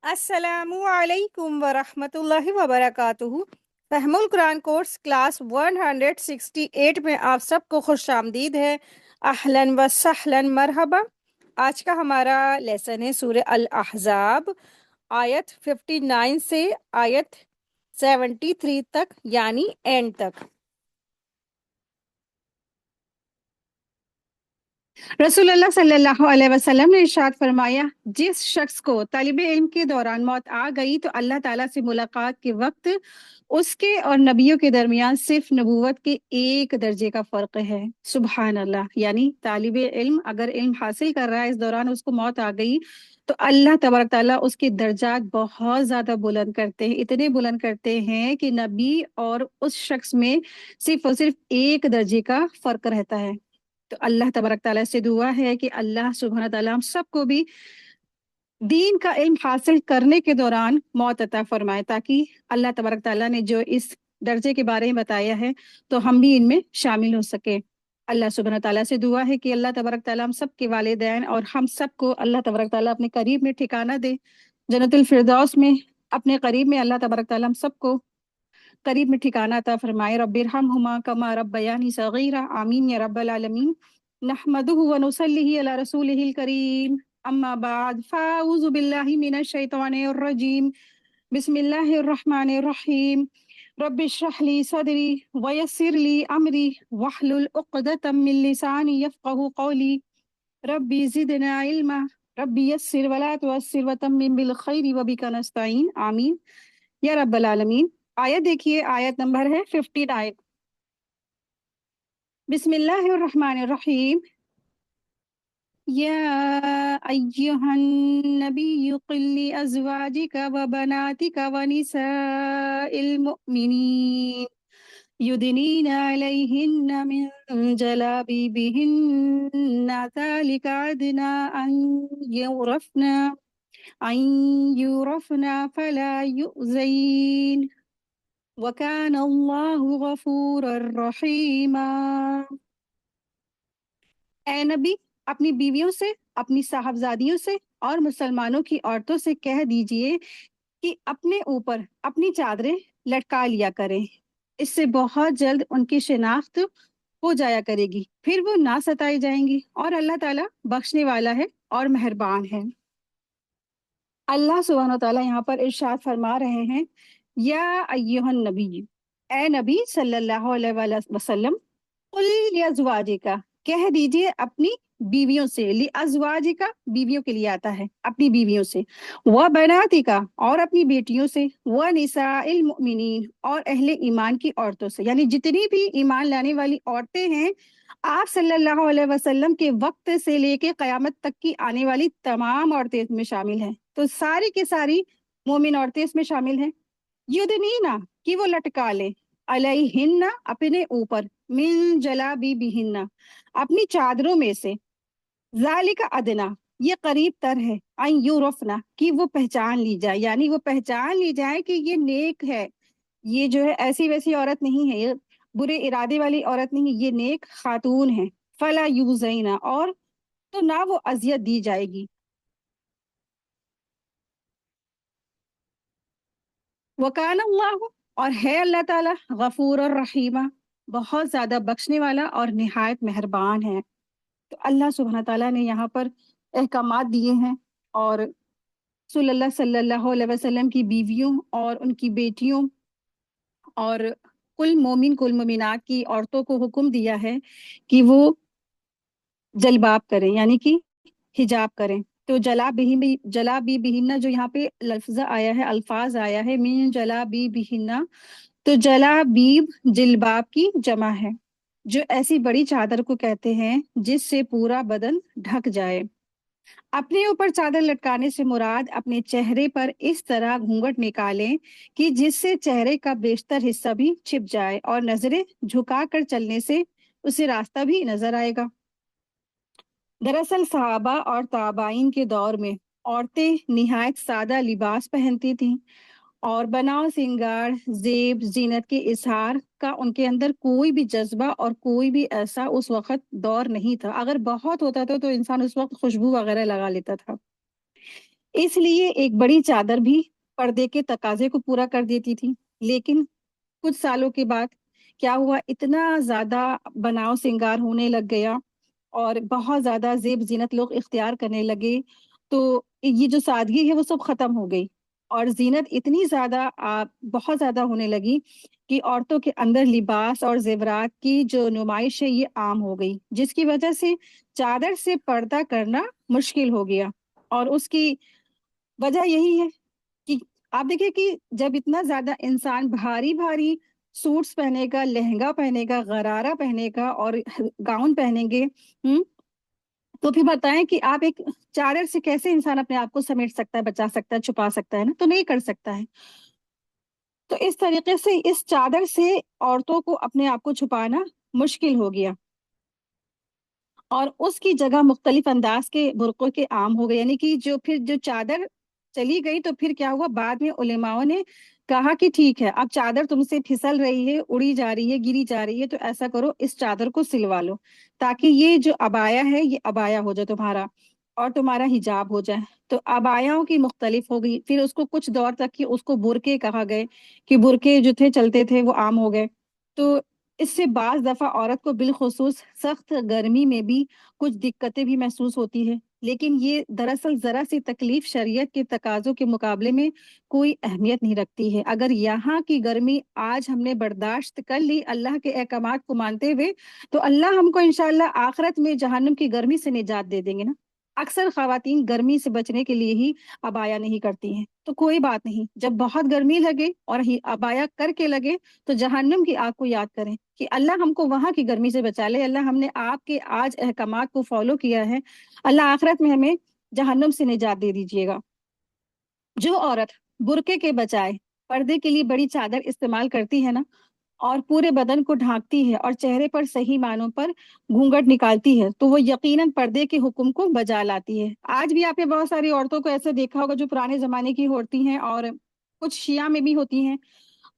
السلام علیکم ورحمۃ اللہ وبرکاتہ۔ فہم القرآن کورس کلاس 168 میں آپ سب کو خوش آمدید ہے۔ اہلاً و سہلاً مرحبا۔ آج کا ہمارا لیسن ہے سورہ الاحزاب، آیت 59 سے آیت 73 تک، یعنی اینڈ تک۔ رسول اللہ صلی اللہ علیہ وسلم نے ارشاد فرمایا، جس شخص کو طالب علم کے دوران موت آ گئی تو اللہ تعالیٰ سے ملاقات کے وقت اس کے اور نبیوں کے درمیان صرف نبوت کے ایک درجے کا فرق ہے۔ سبحان اللہ، یعنی طالب علم اگر علم حاصل کر رہا ہے، اس دوران اس کو موت آ گئی تو اللہ تبارک تعالیٰ اس کے درجات بہت زیادہ بلند کرتے ہیں، اتنے بلند کرتے ہیں کہ نبی اور اس شخص میں صرف اور صرف ایک درجے کا فرق رہتا ہے۔ تو اللہ تبارک تعالیٰ سے دعا ہے کہ اللہ سبحانہ تعالیٰ ہم سب کو بھی دین کا علم حاصل کرنے کے دوران موت عطا فرمائے، تاکہ اللہ تبارک تعالیٰ نے جو اس درجے کے بارے میں بتایا ہے تو ہم بھی ان میں شامل ہو سکے۔ اللہ سبحانہ تعالیٰ سے دعا ہے کہ اللہ تبارک تعالیٰ ہم سب کے والدین اور ہم سب کو اللہ تبارک تعالیٰ اپنے قریب میں ٹھکانہ دے، جنت الفردوس میں اپنے قریب میں اللہ تبارک تعالیٰ ہم سب کو قریب میں ٹھکانہ عطا فرمائے۔ رب ارحمہما کما ربیانی صغیرا، آمین یا رب العالمین۔ نحمدہ ونصلی علی رسولہ الکریم، اما بعد فاعوذ باللہ من الشیطان الرجیم، بسم اللہ الرحمن الرحیم۔ رب اشرح لی صدری ویسر لی امری واحلل عقدۃ من لسانی یفقہوا قولی، ربی زدنا علما، ربی یسر ولا تعسر وتمم بالخیر وبک نستعین، آمین یا رب العالمین۔ آیت دیکھیے، آیت نمبر ہے 59۔ بسم اللہ الرحمن الرحیم۔ یا ایہا النبی قل لازواجک وبناتک ونساء المؤمنین یدنین علیہن من جلابیبہن ذلک ادنی ان یعرفن فلا یؤذین وَكَانَ اللَّهُ غَفُورًا رَحِيمًا۔ اے نبی، اپنی بیویوں سے، اپنی صاحبزادیوں سے اور مسلمانوں کی عورتوں سے کہہ دیجئے کہ اپنے اوپر اپنی چادریں لٹکا لیا کریں، اس سے بہت جلد ان کی شناخت ہو جایا کرے گی، پھر وہ نہ ستائی جائیں گی، اور اللہ تعالیٰ بخشنے والا ہے اور مہربان ہے۔ اللہ سبحانہ و تعالیٰ یہاں پر ارشاد فرما رہے ہیں، یا ایہا النبی، اے نبی صلی اللہ علیہ وآلہ وسلم، قل لازواجک، کہہ دیجئے اپنی بیویوں سے، لازواجک بیویوں کے لیے آتا ہے، اپنی بیویوں سے، وبناتک اور اپنی بیٹیوں سے، ونساء المؤمنین اور اہل ایمان کی عورتوں سے، یعنی جتنی بھی ایمان لانے والی عورتیں ہیں، آپ صلی اللہ علیہ وسلم کے وقت سے لے کے قیامت تک کی آنے والی تمام عورتیں اس میں شامل ہیں، تو ساری کی ساری مومن عورتیں اس میں شامل ہیں۔ یدنینا، کہ وہ لٹکا لے، علیہن اپنے اوپر، من جلابیبہن اپنی چادروں میں سے، ذالک ادنا یہ قریب تر ہے، ان یعرفنا کہ وہ پہچان لی جائے، یعنی وہ پہچان لی جائے کہ یہ نیک ہے، یہ جو ہے ایسی ویسی عورت نہیں ہے، یہ برے ارادے والی عورت نہیں، یہ نیک خاتون ہے۔ فلا یوزینا اور تو نہ وہ اذیت دی جائے گی۔ وکان اللہ اور ہے اللہ تعالیٰ غفور الرحیمہ بہت زیادہ بخشنے والا اور نہایت مہربان ہے۔ تو اللہ سبحانہ تعالیٰ نے یہاں پر احکامات دیے ہیں، اور رسول اللہ صلی اللہ علیہ وسلم کی بیویوں اور ان کی بیٹیوں اور کل مومنات کی عورتوں کو حکم دیا ہے کہ وہ جلباب کریں، یعنی کہ حجاب کریں۔ تو جلابی بہنہ جو یہاں پہ لفظ آیا ہے، الفاظ آیا ہے، من جلابی بہنہ، تو جلابیب جلباب کی جمع ہے، جو ایسی بڑی چادر کو کہتے ہیں جس سے پورا بدن ڈھک جائے۔ اپنے اوپر چادر لٹکانے سے مراد اپنے چہرے پر اس طرح گھونگھٹ نکالیں کہ جس سے چہرے کا بیشتر حصہ بھی چھپ جائے، اور نظریں جھکا کر چلنے سے اسے راستہ بھی نظر آئے گا۔ دراصل صحابہ اور تابعین کے دور میں عورتیں نہایت سادہ لباس پہنتی تھیں، اور بناؤ سنگار، زیب زینت کے اظہار کا ان کے اندر کوئی بھی جذبہ اور کوئی بھی ایسا اس وقت دور نہیں تھا، اگر بہت ہوتا تھا تو انسان اس وقت خوشبو وغیرہ لگا لیتا تھا۔ اس لیے ایک بڑی چادر بھی پردے کے تقاضے کو پورا کر دیتی تھی. لیکن کچھ سالوں کے بعد کیا ہوا، اتنا زیادہ بناؤ سنگار ہونے لگ گیا اور بہت زیادہ زیب زینت لوگ اختیار کرنے لگے، تو یہ جو سادگی ہے وہ سب ختم ہو گئی، اور زینت اتنی زیادہ بہت زیادہ ہونے لگی کہ عورتوں کے اندر لباس اور زیورات کی جو نمائش ہے یہ عام ہو گئی، جس کی وجہ سے چادر سے پردہ کرنا مشکل ہو گیا. اور اس کی وجہ یہی ہے کہ آپ دیکھیں کہ جب اتنا زیادہ انسان بھاری بھاری سوٹس پہنے گا، لہنگا پہنے گا، غرارہ پہنے گا اور گاؤن پہنیں گے، تو پھر بتائیں کہ آپ ایک چادر سے کیسے انسان اپنے آپ کو سمیٹ سکتا ہے، بچا سکتا ہے، چھپا سکتا ہے نا؟ تو نہیں کر سکتا ہے. تو اس طریقے سے اس چادر سے عورتوں کو اپنے آپ کو چھپانا مشکل ہو گیا، اور اس کی جگہ مختلف انداز کے برقعوں کے عام ہو گئے. یعنی کہ جو چادر چلی گئی تو پھر کیا ہوا، بعد میں علماؤں نے کہا کہ ٹھیک ہے، اب چادر تم سے پھسل رہی ہے، اڑی جا رہی ہے، گری جا رہی ہے، تو ایسا کرو اس چادر کو سلوا لو، تاکہ یہ جو عبایا ہے یہ عبایا ہو جائے تمہارا اور تمہارا حجاب ہو جائے. تو عبایاؤں کی مختلف ہو گئی. پھر اس کو کچھ دور تک کی اس کو برقعے کہا گئے کہ برقعے جو تھے چلتے تھے وہ عام ہو گئے. تو اس سے بعض دفعہ عورت کو بالخصوص سخت گرمی میں بھی کچھ دقتیں بھی محسوس ہوتی ہے، لیکن یہ دراصل ذرا سی تکلیف شریعت کے تقاضوں کے مقابلے میں کوئی اہمیت نہیں رکھتی ہے. اگر یہاں کی گرمی آج ہم نے برداشت کر لی اللہ کے احکامات کو مانتے ہوئے، تو اللہ ہم کو انشاءاللہ آخرت میں جہنم کی گرمی سے نجات دے دیں گے نا. اکثر خواتین گرمی سے بچنے کے لیے ہی عبایا نہیں کرتی ہیں، تو کوئی بات نہیں، جب بہت گرمی لگے اور عبایا کر کے لگے تو جہنم کی آگ کو یاد کریں کہ اللہ ہم کو وہاں کی گرمی سے بچا لے. اللہ ہم نے آپ کے آج احکامات کو فالو کیا ہے، اللہ آخرت میں ہمیں جہنم سے نجات دے دیجیے گا. جو عورت برقعے کے بجائے پردے کے لیے بڑی چادر استعمال کرتی ہے نا، اور پورے بدن کو ڈھانکتی ہے اور چہرے پر صحیح معنوں پر گھونگھٹ نکالتی ہے، تو وہ یقیناً پردے کے حکم کو بجا لاتی ہے. آج بھی آپ نے بہت ساری عورتوں کو ایسے دیکھا ہوگا جو پرانے زمانے کی ہوتی ہیں اور کچھ شیعہ میں بھی ہوتی ہیں،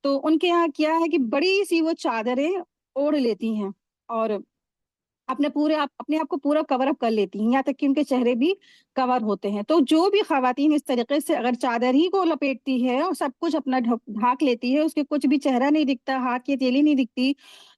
تو ان کے یہاں کیا ہے کہ بڑی سی وہ چادریں اوڑھ لیتی ہیں اور اپنے آپ کو پورا کور اپ کر لیتی ہیں، یہاں تک کہ ان کے چہرے بھی کور ہوتے ہیں. تو جو بھی خواتین اس طریقے سے اگر چادر ہی کو لپیٹتی ہے اور سب کچھ اپنا ڈھانک لیتی ہے، اس کے کچھ بھی چہرہ نہیں دکھتا، ہاتھ کی ہتھیلی نہیں دکھتی،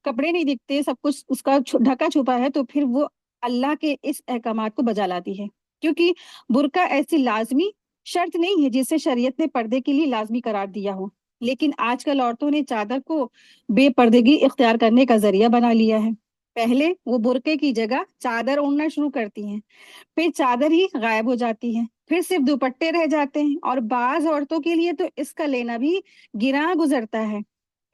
کپڑے نہیں دکھتے، سب کچھ اس کا ڈھکا چھپا ہے، تو پھر وہ اللہ کے اس احکامات کو بجا لاتی ہے. کیونکہ برقع ایسی لازمی شرط نہیں ہے جسے شریعت نے پردے کے لیے لازمی قرار دیا ہو، لیکن آج کل عورتوں نے چادر کو بے پردگی اختیار کرنے کا ذریعہ بنا لیا ہے. پہلے وہ برقعے کی جگہ چادر اوڑھنا شروع کرتی ہیں، پھر چادر ہی غائب ہو جاتی ہے، پھر صرف دوپٹے رہ جاتے ہیں، اور بعض عورتوں کے لیے تو اس کا لینا بھی گراں گزرتا ہے.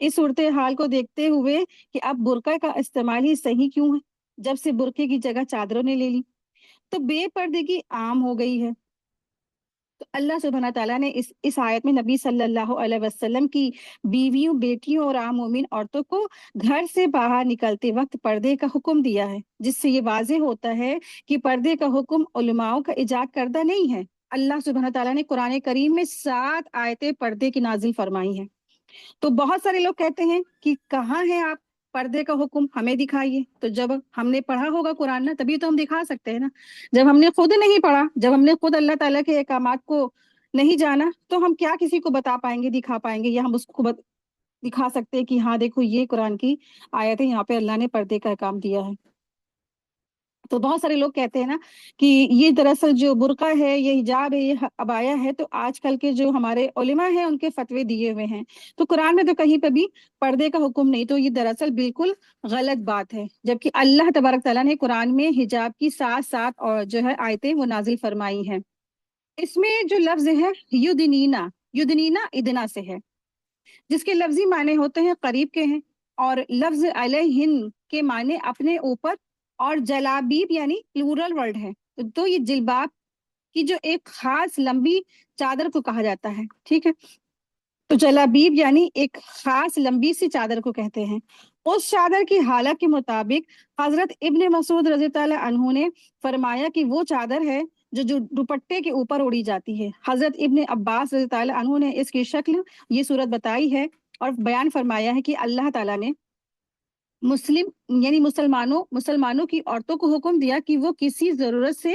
اس صورتحال کو دیکھتے ہوئے کہ اب برقعے کا استعمال ہی صحیح کیوں ہے جب سے برقعے کی جگہ چادروں نے لے لی، تو بے پردگی عام ہو گئی ہے. تو اللہ سبحانہ تعالیٰ نے اس آیت میں نبی صلی اللہ علیہ وسلم کی بیویوں، بیٹیوں اور عام مومن عورتوں کو گھر سے باہر نکلتے وقت پردے کا حکم دیا ہے، جس سے یہ واضح ہوتا ہے کہ پردے کا حکم علماؤں کا ایجاد کردہ نہیں ہے. اللہ سبحانہ تعالیٰ نے قرآن کریم میں 7 آیتیں پردے کی نازل فرمائی ہیں. تو بہت سارے لوگ کہتے ہیں کہ کہاں ہے آپ پردے کا حکم، ہمیں دکھائیے. تو جب ہم نے پڑھا ہوگا قرآن نا، تبھی تو ہم دکھا سکتے ہیں نا. جب ہم نے خود نہیں پڑھا، جب ہم نے خود اللہ تعالیٰ کے احکامات کو نہیں جانا، تو ہم کیا کسی کو بتا پائیں گے، دکھا پائیں گے، یا ہم اس کو دکھا سکتے ہیں کہ ہاں دیکھو یہ قرآن کی آیت ہے، یہاں پہ اللہ نے پردے کا احکام دیا ہے. تو بہت سارے لوگ کہتے ہیں نا کہ یہ دراصل جو برقع ہے، یہ حجاب ہے، یہ عبایا ہے، تو آج کل کے جو ہمارے علماء ہیں ان کے فتوے دیے ہوئے ہیں، تو قرآن میں تو کہیں پہ بھی پردے کا حکم نہیں. تو یہ دراصل بالکل غلط بات ہے، جبکہ اللہ تبارک تعالیٰ نے قرآن میں حجاب کی 7 اور جو ہے آیتیں وہ نازل فرمائی ہیں. اس میں جو لفظ ہے یدنینا، یدنینا ادنا سے ہے، جس کے لفظی معنی ہوتے ہیں قریب کے ہیں، اور لفظ علیہن کے معنی اپنے اوپر، اور جلابیب یعنی پلورل ورڈ ہے. تو یہ جلباب کی جو ایک خاص لمبی چادر کو کہا جاتا ہے، ٹھیک ہے. تو جلابیب یعنی ایک خاص لمبی سی چادر کو کہتے ہیں. اس چادر کی حالت کے مطابق حضرت ابن مسعود رضی اللہ عنہ نے فرمایا کہ وہ چادر ہے جو دوپٹے کے اوپر اڑی جاتی ہے. حضرت ابن عباس رضی اللہ عنہ نے اس کی شکل یہ صورت بتائی ہے اور بیان فرمایا ہے کہ اللہ تعالیٰ نے مسلمانوں کی عورتوں کو حکم دیا کہ وہ کسی ضرورت سے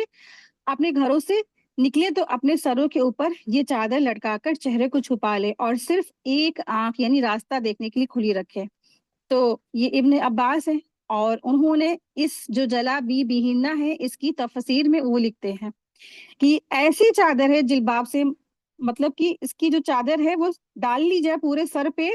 اپنے گھروں سے निकले तो अपने सरों के ऊपर ये चादर लटकाकर चेहरे को छुपा ले और सिर्फ एक आंख यानी रास्ता देखने के लिए खुली रखे। तो ये इब्ने अब्बास है, और उन्होंने इस जो जला बी बिहिन्ना है इसकी तफसीर में वो लिखते हैं कि ऐसी चादर है जिल्बाब से, मतलब कि इसकी जो चादर है वो डाल ली जाए पूरे सर पे,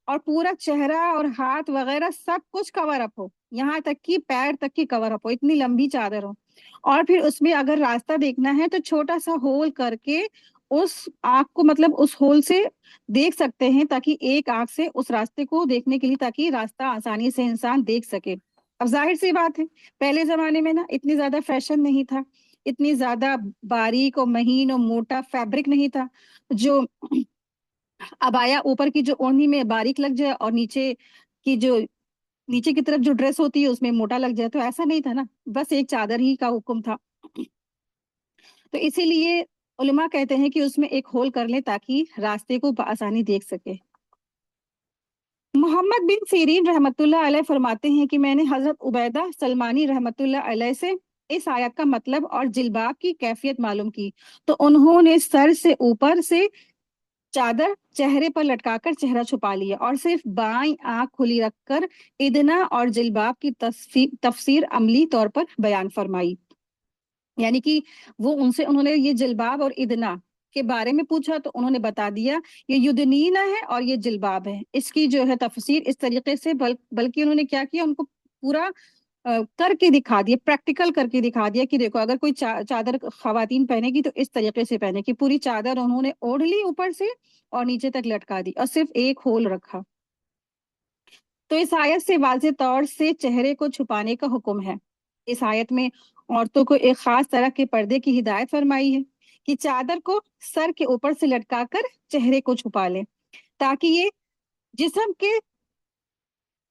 और पूरा चेहरा और हाथ वगैरह सब कुछ कवर अप हो, यहाँ तक कि पैर तक की कवर अप हो, इतनी लंबी चादर हो। और फिर उसमें अगर रास्ता देखना है तो छोटा सा होल करके उस आंख को, मतलब उस होल से देख सकते हैं, ताकि एक आंख से उस रास्ते को देखने के लिए, ताकि रास्ता आसानी से इंसान देख सके। अब जाहिर सी बात है, पहले जमाने में ना इतनी ज्यादा फैशन नहीं था, इतनी ज्यादा बारीक और महीन और मोटा फैब्रिक नहीं था, जो अबाया ऊपर की जो ओढ़नी में बारीक लग जाए और की जो नीचे की तरफ जो ड्रेस होती है उसमें मोटा लग जाए, तो ऐसा नहीं था ना, बस एक चादर ही का हुक्म था। तो इसीलिए उलमा कहते हैं कि उसमें एक होल कर लें ताकि रास्ते को आसानी देख सके। मोहम्मद बिन सीरीन रहमतुल्लाह अलैह फरमाते हैं कि मैंने हजरत उबैदा सलमानी रहमतुल्लाह अलैह से इस आयत का मतलब और जिल्बाब की कैफियत मालूम की, तो उन्होंने सर से ऊपर से चादर चेहरे पर लटकाकर चेहरा छुपा लिया और सिर्फ बाईं आंख खुली रखकर इदना और जिल्बाब की तफसीर अमली तौर पर बयान फरमाई। यानी कि वो उनसे उन्होंने ये जिल्बाब और इदना के बारे में पूछा तो उन्होंने बता दिया ये युदनीना है और ये जिल्बाब है, इसकी जो है तफसीर इस तरीके से, बल्कि उन्होंने क्या किया, उनको पूरा करके दिखा दिया, प्रैक्टिकल करके दिखा दिया कि देखो अगर कोई चादर खवातीन पहनेगी तो इस तरीके से पहने, कि पूरी चादर उन्होंने ओढ़ ली ऊपर से और नीचे तक लटका दी और सिर्फ एक होल रखा। तो इस आयत से वाज़ेह तौर से चेहरे को छुपाने का हुक्म है। इस आयत में औरतों को एक खास तरह के पर्दे की हिदायत फरमाई है कि चादर को सर के ऊपर से लटकाकर चेहरे को छुपा लें, ताकि ये जिस्म के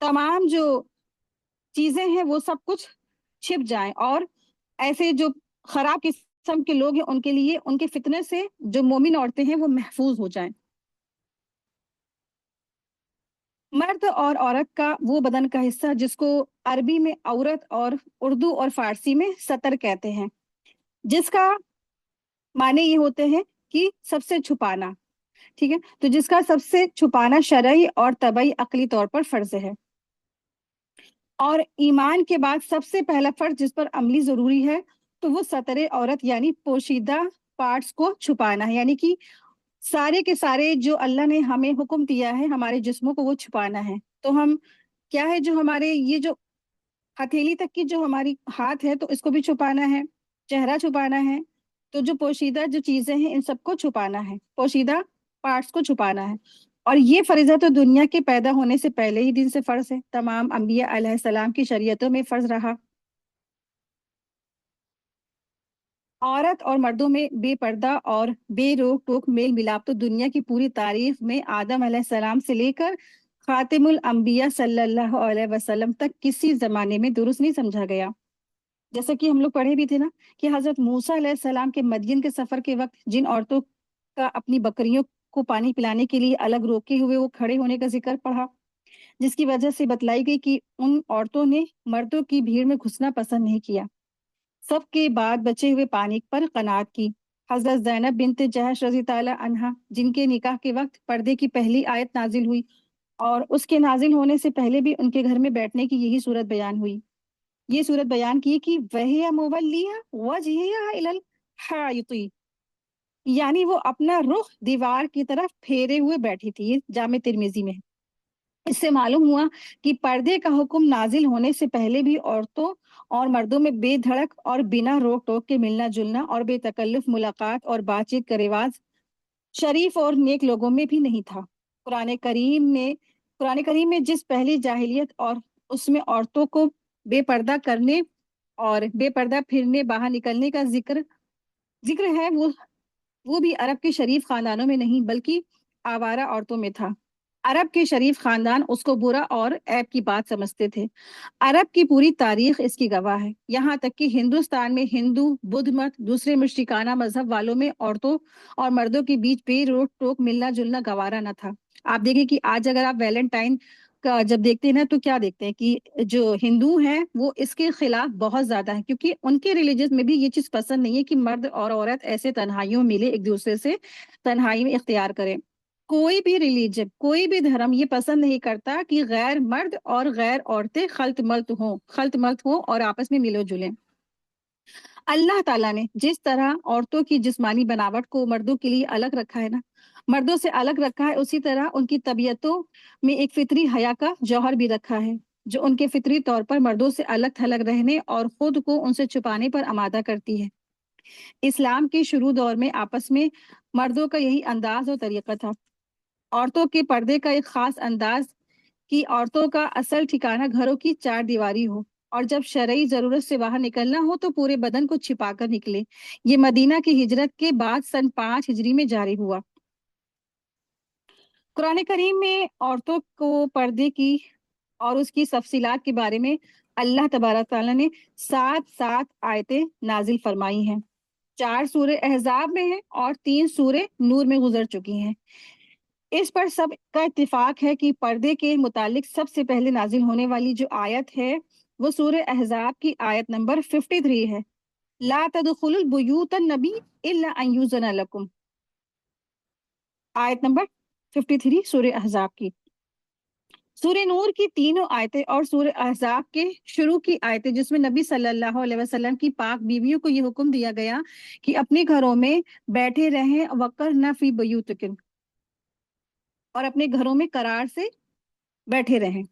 तमाम जो चीजें हैं वो सब कुछ छिप जाएं, और ऐसे जो खराब किस्म के लोग हैं उनके लिए, उनके फितने से जो मोमिन औरतें हैं वो महफूज हो जाएं। मर्द और औरत का वो बदन का हिस्सा जिसको अरबी में औरत और उर्दू और फारसी में सतर कहते हैं, जिसका माने ये होते हैं कि सबसे छुपाना, ठीक है, तो जिसका सबसे छुपाना शरई और तबई अकली तौर पर फर्ज है। और ईमान के बाद सबसे पहला फर्ज जिस पर अमली जरूरी है तो वो सतरे औरत यानी पोशीदा पार्ट्स को छुपाना है, यानी कि सारे के सारे जो अल्लाह ने हमें हुक्म दिया है हमारे जिस्मों को वो छुपाना है। तो हम क्या है, जो हमारे ये जो हथेली तक की जो हमारी हाथ है तो इसको भी छुपाना है, चेहरा छुपाना है, तो जो पोशीदा जो चीजें हैं इन सबको छुपाना है, पोशीदा पार्ट्स को छुपाना है। और ये फरीजा तो दुनिया के पैदा होने से पहले ही दिन से फर्ज है, तमाम अंबिया अलैहिस्सलाम की शरीयतों में फर्ज रहा। औरत और मर्दों में बेपर्दा और बेरोक टोक मेल मिलाप तो दुनिया की पूरी तारीख में आदम अलैहिस्सलाम से लेकर खातिमुल अंबिया सल्लल्लाहु अलैहि वसल्लम तक किसी जमाने में दुरुस्त नहीं समझा गया। जैसा कि हम लोग पढ़े भी थे ना कि हजरत मूसा अलैहिस्सलाम के मदयन के सफर के वक्त जिन औरतों का अपनी बकरियों को पानी पिलाने के लिए अलग रोके हुए वो खड़े होने का जिक्र पढ़ा, जिसकी वजह से बतलाई गई कि उन औरतों ने मर्दों की भीड़ में घुसना पसंद नहीं किया, सबके बाद बचे हुए पानी पर कनात की। हजरत जैनब बिनत जहश रजी ताला अन्हा जिनके निकाह के वक्त पर्दे की पहली आयत नाजिल हुई और उसके नाजिल होने से पहले भी उनके घर में बैठने की यही सूरत बयान हुई। ये सूरत बयान की कि वह मुवल्लिया वजहिहा इलल हाइती, यानी वो अपना रुख दीवार की तरफ फेरे हुए बैठी थी। ये जामे तिरमिजी में है। इससे मालूम हुआ कि पर्दे का हुक्म नाजिल होने से पहले भी औरतों और मर्दों में बेधड़क और बिना रोक टोक के मिलना जुलना और बेतकल्लुफ मुलाकात और बातचीत का रिवाज शरीफ और नेक लोगों में भी नहीं था। कुरान करीम में जिस पहली जाहिलियत और उसमें औरतों को बेपर्दा करने और बेपर्दा फिरने बाहर निकलने का जिक्र जिक्र है, वो भी अरब के शरीफ खानदानों में नहीं बल्कि आवारा औरतों में था। अरब के शरीफ खानदान उसको बुरा और ऐब की बात समझते थे। अरब की पूरी तारीख इसकी गवाह है, यहाँ तक कि हिंदुस्तान में हिंदू बुद्ध मत दूसरे मुश्रिकाना मजहब वालों में औरतों और मर्दों के बीच बेरोक टोक मिलना जुलना गवारा न था। आप देखिए कि आज अगर आप वैलेंटाइन کا जब देखते हैं ना तो क्या देखते हैं कि जो हिंदू हैं वो इसके खिलाफ बहुत ज्यादा है, क्योंकि उनके रिलीजन में भी ये चीज पसंद नहीं है कि मर्द और औरत ऐसे तन्हाइयों में मिले, एक दूसरे से तन्हाई में इख्तियार करें। कोई भी रिलीजन, कोई भी धर्म ये पसंद नहीं करता कि गैर मर्द और गैर औरतें खल्त मल्त हों और आपस में मिलो जुलें। अल्लाह ताला ने जिस तरह औरतों की जिस्मानी बनावट को मर्दों के लिए अलग रखा है ना, मर्दों से अलग रखा है, उसी तरह उनकी तबीयतों में एक फितरी हया का जौहर भी रखा है, जो उनके फितरी तौर पर मर्दों से अलग थलग रहने और खुद को उनसे छुपाने पर आमादा करती है। इस्लाम के शुरू दौर में आपस में मर्दों का यही अंदाज और तरीका था। औरतों के पर्दे का एक खास अंदाज कि औरतों का असल ठिकाना घरों की चार दीवारी हो, और जब शरई जरूरत से बाहर निकलना हो तो पूरे बदन को छिपाकर निकले। ये मदीना की हिजरत के बाद सन 5 हिजरी में जारी हुआ। कुरान करीम में औरतों को पर्दे की और उसकी तफसीलात के बारे में अल्लाह तबारक ताला ने 7 आयतें नाजिल फरमाई हैं। 4 सूरे अहजाब में है और 3 सूरे नूर में गुजर चुकी हैं। इस पर सब का इत्तेफाक है कि पर्दे के मुतालिक सबसे पहले नाजिल होने वाली जो आयत है वो सूरह अहजाब की आयत नंबर 53 है। ला तदखुलुल बुयूतन नबी इल्ला अन युज़न लकुम, आयत नंबर 53 सूरह अहजाब की। सूरह नूर की तीनों आयतें और सूरह अहजाब के शुरू की आयतें, जिसमें नबी सल्लल्लाहु अलैहि वसल्लम की पाक बीवियों को ये हुक्म दिया गया कि अपने घरों में बैठे रहें, वक़रना फी बुयूतिकुम, और अपने घरों में करार से बैठे रहें।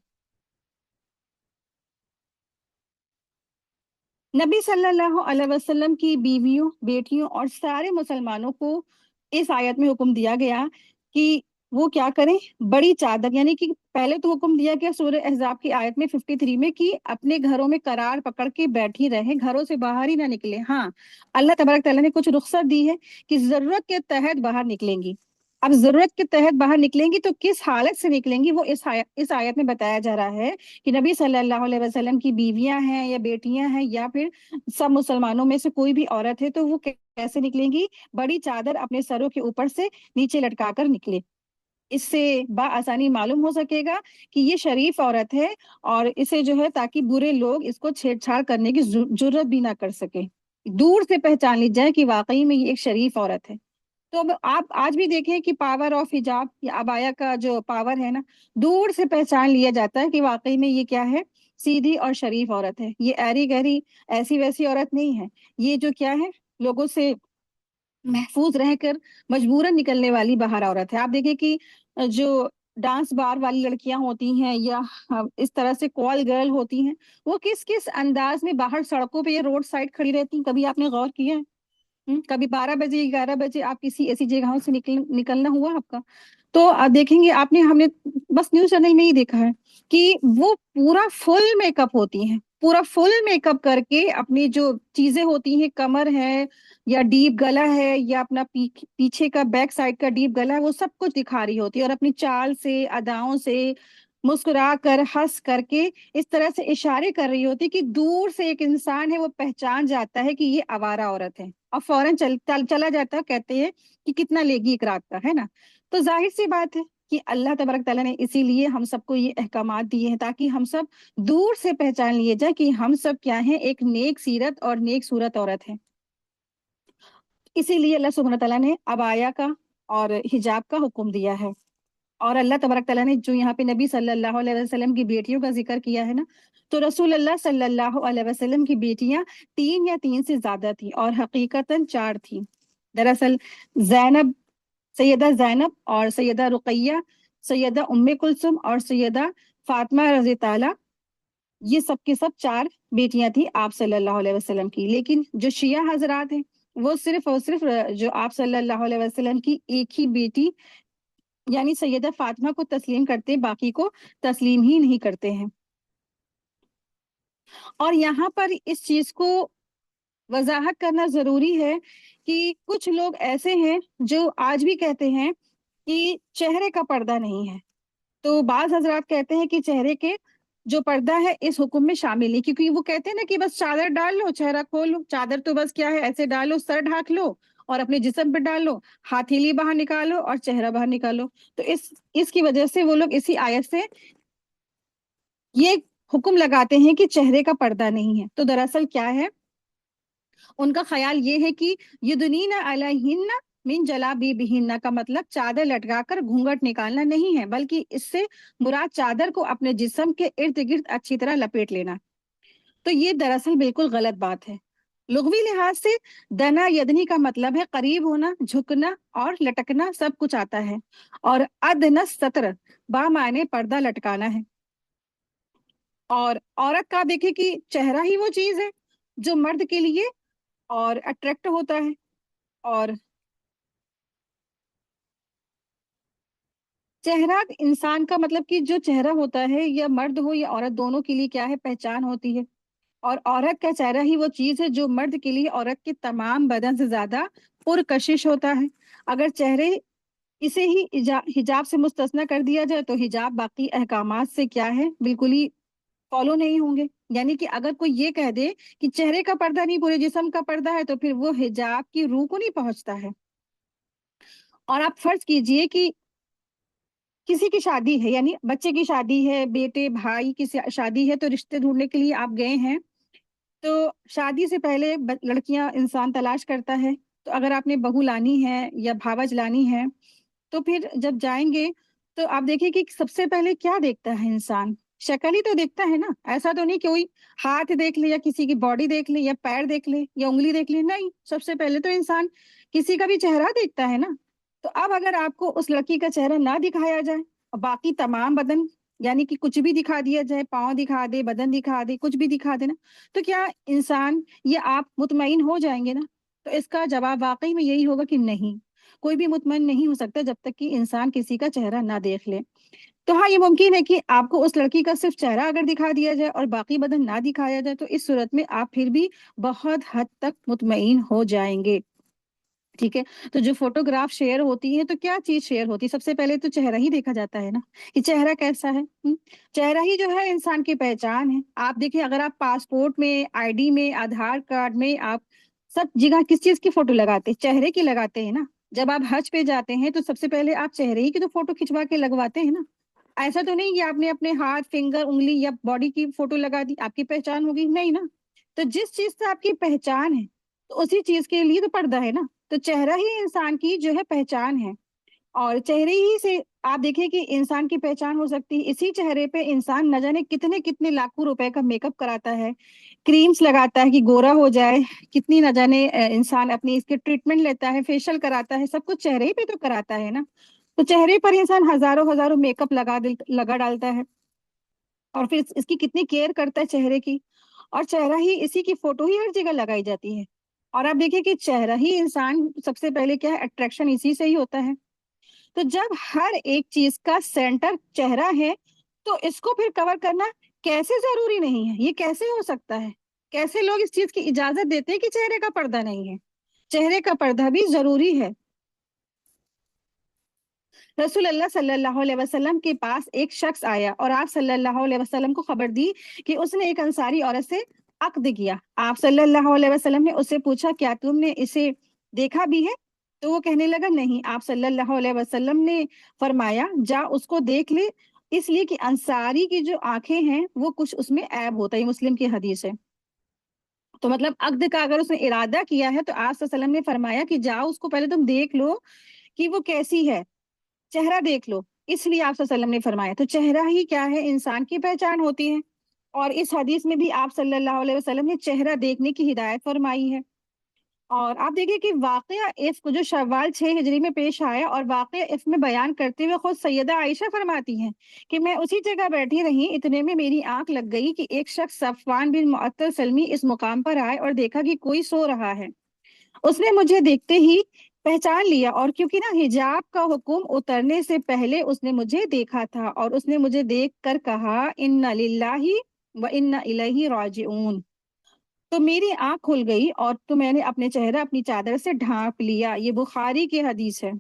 नबी सल्लल्लाहु अलैहि वसल्लम की बीवियों, बेटियों और सारे मुसलमानों को इस आयत में हुक्म दिया गया कि वो क्या करें, बड़ी चादर, यानी कि पहले तो हुक्म दिया गया सूरह अहज़ाब की आयत में 53 में कि अपने घरों में करार पकड़ के बैठी रहे, घरों से बाहर ही ना निकले। हाँ, अल्लाह तबारक तआला ने कुछ रुख्सत दी है कि जरूरत के तहत बाहर निकलेंगी। अब जरूरत के तहत बाहर निकलेंगी तो किस हालत से निकलेंगी वो इस आयत में बताया जा रहा है कि नबी सल्लल्लाहु अलैहि वसल्लम की बीवियां हैं या बेटियां हैं या फिर सब मुसलमानों में से कोई भी औरत है तो वो कैसे निकलेंगी, बड़ी चादर अपने सरों के ऊपर से नीचे लटका कर निकले। इससे बाआसानी मालूम हो सकेगा कि ये शरीफ औरत है, और इसे जो है ताकि बुरे लोग इसको छेड़छाड़ करने की जुर्रत भी ना कर सके, दूर से पहचान ली जाए कि वाकई में ये एक शरीफ औरत है। तो अब आप आज भी देखें कि पावर ऑफ हिजाब या अबाया का जो पावर है ना, दूर से पहचान लिया जाता है कि वाकई में ये क्या है, सीधी और शरीफ औरत है। ये ऐरी गहरी ऐसी वैसी औरत नहीं है। ये जो क्या है, लोगों से महफूज रहकर मजबूरन निकलने वाली बाहर औरत है। आप देखिए कि जो डांस बार वाली लड़कियां होती हैं या इस तरह से कॉल गर्ल होती हैं, वो किस किस अंदाज में बाहर सड़कों पे या रोड साइड खड़ी रहती हैं, कभी आपने गौर किया है? कभी 12 बजे 11 बजे आप किसी ऐसी जगहों से निकलना हुआ आपका? तो देखेंगे आपने, हमने बस न्यूज चैनल में ही देखा है कि वो पूरा फुल मेकअप होती हैं, पूरा फुल मेकअप करके अपनी जो चीजें होती हैं, कमर है या डीप गला है या अपना पीछे का बैक साइड का डीप गला है, वो सब कुछ दिखा रही होती है, और अपनी चाल से, अदाओं से, मुस्कुरा कर, हंस करके इस तरह से इशारे कर रही होती कि दूर से एक इंसान है वो पहचान जाता है कि ये आवारा औरत है, और फौरन चला जाता है। कहते हैं कि कितना लेगी एक रात का, है ना? तो जाहिर सी बात है कि अल्लाह तबारक ताला ने इसीलिए हम सबको ये अहकामात दिए हैं ताकि हम सब दूर से पहचान लिए जाए कि हम सब क्या हैं, एक नेक सीरत और नेक सूरत औरत है। इसीलिए अल्लाह सुब्हानहू तआला ने अबाया का और हिजाब का हुक्म दिया है। और अल्लाह तबारक ताला ने जो यहाँ पे नबी सल्लल्लाहु अलैहि वसल्लम की बेटियों का जिक्र किया है ना, तो रसूल अल्लाह सल्लल्लाहु अलैहि वसल्लम की बेटियां 3 या 3 से ज्यादा थी, और हकीकतन 4 थी। दरअसल जैनब, सैयदा जैनब और सैयदा रुकैया, सैयदा उम्मे कुलसुम और सैयदा फातिमा रजी ताला, ये सब के सब 4 बेटियां थी आप सल्लल्लाहु अलैहि वसल्लम की। लेकिन जो शिया हजरात हैं वो सिर्फ और सिर्फ जो आप सल्लल्लाहु अलैहि वसल्लम की एक ही बेटी यानी सैयदा फातिमा को तस्लीम करते, बाकी को तस्लीम ही नहीं करते हैं। और यहाँ पर इस चीज को वजाहत करना जरूरी है कि कुछ लोग ऐसे हैं जो आज भी कहते हैं कि चेहरे का पर्दा नहीं है। तो बाज हजरात कहते हैं कि चेहरे के जो पर्दा है इस हुक्म में शामिल नहीं, क्योंकि वो कहते हैं ना कि बस चादर डाल लो, चेहरा खोल लो, चादर तो बस क्या है, ऐसे डालो, सर ढाक लो और अपने जिस्म पे डाल लो, हथेली बाहर निकालो और चेहरा बाहर निकालो। तो इसकी वजह से वो लोग इसी आयत से ये हुक्म लगाते हैं कि चेहरे का पर्दा नहीं है। तो दरअसल क्या है, उनका ख्याल ये है कि युदनीना अलैहिन्ना मिन जलाबीबिहिन्ना का मतलब चादर लटकाकर घूंघट निकालना नहीं है, बल्कि इससे मुराद चादर को अपने जिस्म के इर्द गिर्द अच्छी तरह लपेट लेना। तो ये दरअसल बिल्कुल गलत बात है। लुग़वी लिहाज से दना यदनी का मतलब है करीब होना, झुकना और लटकना, सब कुछ आता है। और अदना सतर बा माने पर्दा लटकाना है। और औरत का देखे कि चेहरा ही वो चीज है जो मर्द के लिए और अट्रैक्ट होता है। और चेहरा इंसान का मतलब कि जो चेहरा होता है, या मर्द हो या औरत, दोनों के लिए क्या है, पहचान होती है। और औरत का चेहरा ही वो चीज है जो मर्द के लिए औरत के तमाम बदन से ज्यादा पुरकशिश होता है। अगर चेहरे इसे ही हिजाब से मुस्तस्ना कर दिया जाए तो हिजाब बाकी अहकामात से क्या है, बिल्कुल ही फॉलो नहीं होंगे। यानी कि अगर कोई ये कह दे कि चेहरे का पर्दा नहीं पूरे जिस्म का पर्दा है, तो फिर वो हिजाब की रूह को नहीं पहुंचता है। और आप फर्ज कीजिए कि किसी की शादी है, यानी बच्चे की शादी है, बेटे भाई की शादी है, तो रिश्ते ढूंढने के लिए आप गए हैं। तो शादी से पहले लड़कियां इंसान तलाश करता है। तो अगर आपने बहू लानी है या भावज लानी है, तो फिर जब जाएंगे तो आप देखिए कि सबसे पहले क्या देखता है इंसान, शक्ल ही तो देखता है ना। ऐसा तो नहीं कि कोई हाथ देख ले या किसी की बॉडी देख ले या पैर देख ले या उंगली देख ले, नहीं, सबसे पहले तो इंसान किसी का भी चेहरा देखता है ना। तो अब अगर आपको उस लड़की का चेहरा ना दिखाया जाए और बाकी तमाम बदन, यानी कि कुछ भी दिखा दिया जाए, पाँव दिखा दे, बदन दिखा दे, कुछ भी दिखा देना, तो क्या इंसान या आप मुतमईन हो जाएंगे ना? तो इसका जवाब वाकई में यही होगा कि नहीं, कोई भी मुतमईन नहीं हो सकता जब तक कि इंसान किसी का चेहरा ना देख ले। तो हाँ, ये मुमकिन है कि आपको उस लड़की का सिर्फ चेहरा अगर दिखा दिया जाए और बाकी बदन ना दिखाया जाए, तो इस सूरत में आप फिर भी बहुत हद तक मुतमईन हो जाएंगे। ठीक है। तो जो फोटोग्राफ शेयर होती है, तो क्या चीज शेयर होती है? सबसे पहले तो चेहरा ही देखा जाता है ना, कि चेहरा कैसा है। चेहरा ही जो है इंसान की पहचान है। आप देखिए, अगर आप पासपोर्ट में, आईडी में, आधार कार्ड में, आप सब जगह किस चीज की फोटो लगाते हैं? चेहरे की लगाते हैं ना। जब आप हज पे जाते हैं तो सबसे पहले आप चेहरे ही की तो फोटो खिंचवा के लगवाते हैं ना। ऐसा तो नहीं कि आपने अपने हाथ, फिंगर, उंगली या बॉडी की फोटो लगा दी, आपकी पहचान होगी, नहीं ना। तो जिस चीज से आपकी पहचान है, तो उसी चीज के लिए तो पर्दा है ना। तो चेहरा ही इंसान की जो है पहचान है। और चेहरे ही से आप देखिए कि इंसान की पहचान हो सकती है। इसी चेहरे पे इंसान न जाने कितने कितने लाखों रुपए का मेकअप कराता है, क्रीम्स लगाता है कि गोरा हो जाए, कितनी न जाने इंसान अपनी इसके ट्रीटमेंट लेता है, फेशियल कराता है, सब कुछ चेहरे ही पे तो कराता है ना। तो चेहरे पर इंसान हजारों हजारों मेकअप लगा डालता है, और फिर इसकी कितनी केयर करता है चेहरे की। और चेहरा ही, इसी की फोटो ही हर जगह लगाई जाती है। और आप देखिए कि चेहरा ही इंसान सबसे पहले क्या है, अट्रैक्शन इसी से ही होता है। तो जब हर एक चीज का सेंटर चेहरा है, तो इसको फिर कवर करना कैसे जरूरी नहीं है? ये कैसे हो सकता है? कैसे लोग इस चीज की इजाजत देते हैं कि चेहरे का पर्दा नहीं है? चेहरे का पर्दा भी जरूरी है। रसूल अल्लाह सल्लल्लाहु अलैहि वसल्लम के पास एक शख्स आया और आप सल्लल्लाहु अलैहि वसल्लम को खबर दी कि उसने एक अंसारी औरत से अक्द किया। आप सल्लल्लाहु अलैहि वसल्लम ने उससे पूछा, क्या तुमने इसे देखा भी है? तो वो कहने लगा, नहीं। आप सल्लल्लाहु अलैहि वसल्लम ने फरमाया, जा उसको देख ले, इसलिए कि अंसारी की जो आंखें हैं वो कुछ उसमें ऐब होता है। ये मुस्लिम की हदीस है। तो मतलब अक्द का अगर उसने इरादा किया है, तो आप सल्लल्लाहु अलैहि वसल्लम ने फरमाया कि जाओ उसको पहले तुम देख लो कि वो कैसी है, चेहरा देख लो। इसलिए आप सल्लल्लाहु अलैहि वसल्लम ने फरमाया। तो चेहरा ही क्या है, इंसान की पहचान होती है। और इस हदीस में भी आप सल्लल्लाहु अलैहि वसल्लम ने चेहरा देखने की हिदायत फरमाई है। और आप देखिए कि वाकया इफ्क जो शव्वाल 6 हिजरी में पेश आया, और वाकया इफ्क में बयान करते हुए खुद सैयदा आयशा फरमाती हैं कि मैं उसी जगह बैठी रही, इतने में मेरी आंख लग गई कि एक शख्स सफवान बिन मुअत्तल सलमी इस मुकाम पर आए और देखा कि कोई सो रहा है। उसने मुझे देखते ही पहचान लिया, और क्योंकि ना हिजाब का हुक्म उतरने से पहले उसने मुझे देखा था, और उसने मुझे देख कर कहा, इन्ना लिल्लाही व इन्ना इलैहि राजिऊन। तो मेरी आंख खुल गई और तो मैंने अपने चेहरा अपनी चादर से ढांप लिया। ये बुखारी की हदीस है।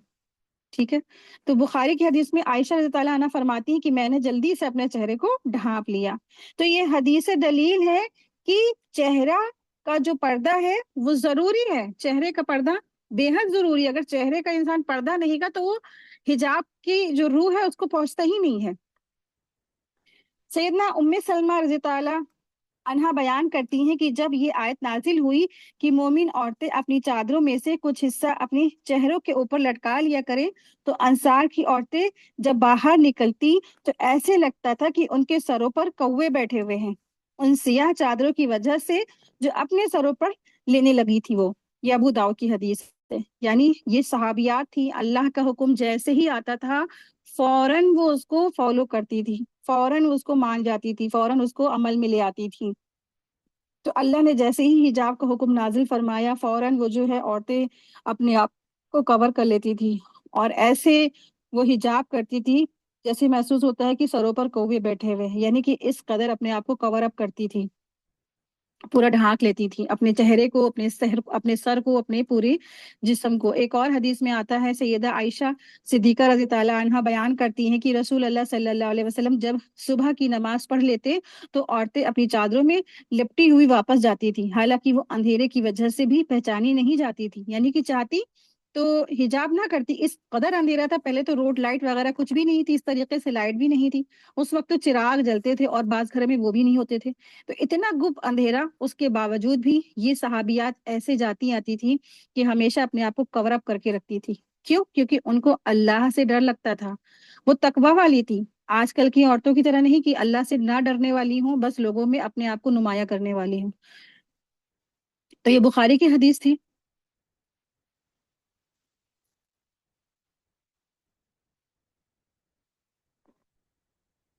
ठीक है। तो बुखारी की हदीस में आयशा रज़ी अल्लाह अन्हा फरमाती है कि मैंने जल्दी से अपने चेहरे को ढांप लिया। तो ये हदीस दलील है कि चेहरा का जो पर्दा है वो जरूरी है। चेहरे का पर्दा बेहद जरूरी है। अगर चेहरे का इंसान पर्दा नहीं का, तो वो हिजाब की जो रूह है उसको पहुंचता ही नहीं है। सैयदना उम्मे सलमा रज़ी ताला अनहा बयान करती हैं कि जब ये आयत नाजिल हुई कि मोमिन औरतें अपनी चादरों में से कुछ हिस्सा अपनी चेहरों के ऊपर लटका लिया करें, तो अंसार की औरतें जब बाहर निकलती तो ऐसे लगता था कि उनके सरों पर कौवे बैठे हुए हैं, उन सियाह चादरों की वजह से जो अपने सरों पर लेने लगी थी वो। ये अबू दाऊद की हदीस है। यानी ये सहाबियात थी, अल्लाह का हुक्म जैसे ही आता था फौरन वो उसको फॉलो करती थी, फौरन उसको मान जाती थी, फौरन उसको अमल में ले आती थी। तो अल्लाह ने जैसे ही हिजाब का हुक्म नाजिल फरमाया फौरन वो जो है औरतें अपने आप को कवर कर लेती थी, और ऐसे वो हिजाब करती थी जैसे महसूस होता है कि सरों पर कौवे बैठे हुए हैं, यानी कि इस कदर अपने आप को कवर अप करती थी, पूरा ढांक लेती थी अपने चेहरे को, अपने सर को, अपने पूरे जिस्म को। एक और हदीस में आता है, सैयदा आयशा सिद्दीका रज़ी ताला अन्हा बयान करती हैं कि रसूल अल्लाह सल्लल्लाहु अलैहि वसल्लम जब सुबह की नमाज पढ़ लेते तो औरतें अपनी चादरों में लिपटी हुई वापस जाती थी, हालांकि वो अंधेरे की वजह से भी पहचानी नहीं जाती थी, यानी कि चाहती तो हिजाब ना करती, इस कदर अंधेरा था। पहले तो रोड लाइट वगैरह कुछ भी नहीं थी, इस तरीके से लाइट भी नहीं थी उस वक्त, तो चिराग जलते थे और बाज घर में वो भी नहीं होते थे। तो इतना गुप अंधेरा, उसके बावजूद भी ये सहाबियात ऐसे जाती आती थी कि हमेशा अपने आप को कवर अप करके रखती थी। क्यों? क्योंकि उनको अल्लाह से डर लगता था, वो तकवा वाली थी। आजकल की औरतों की तरह नहीं कि अल्लाह से ना डरने वाली हूँ, बस लोगों में अपने आप को नुमाया करने वाली हूँ। तो ये बुखारी की हदीस थी।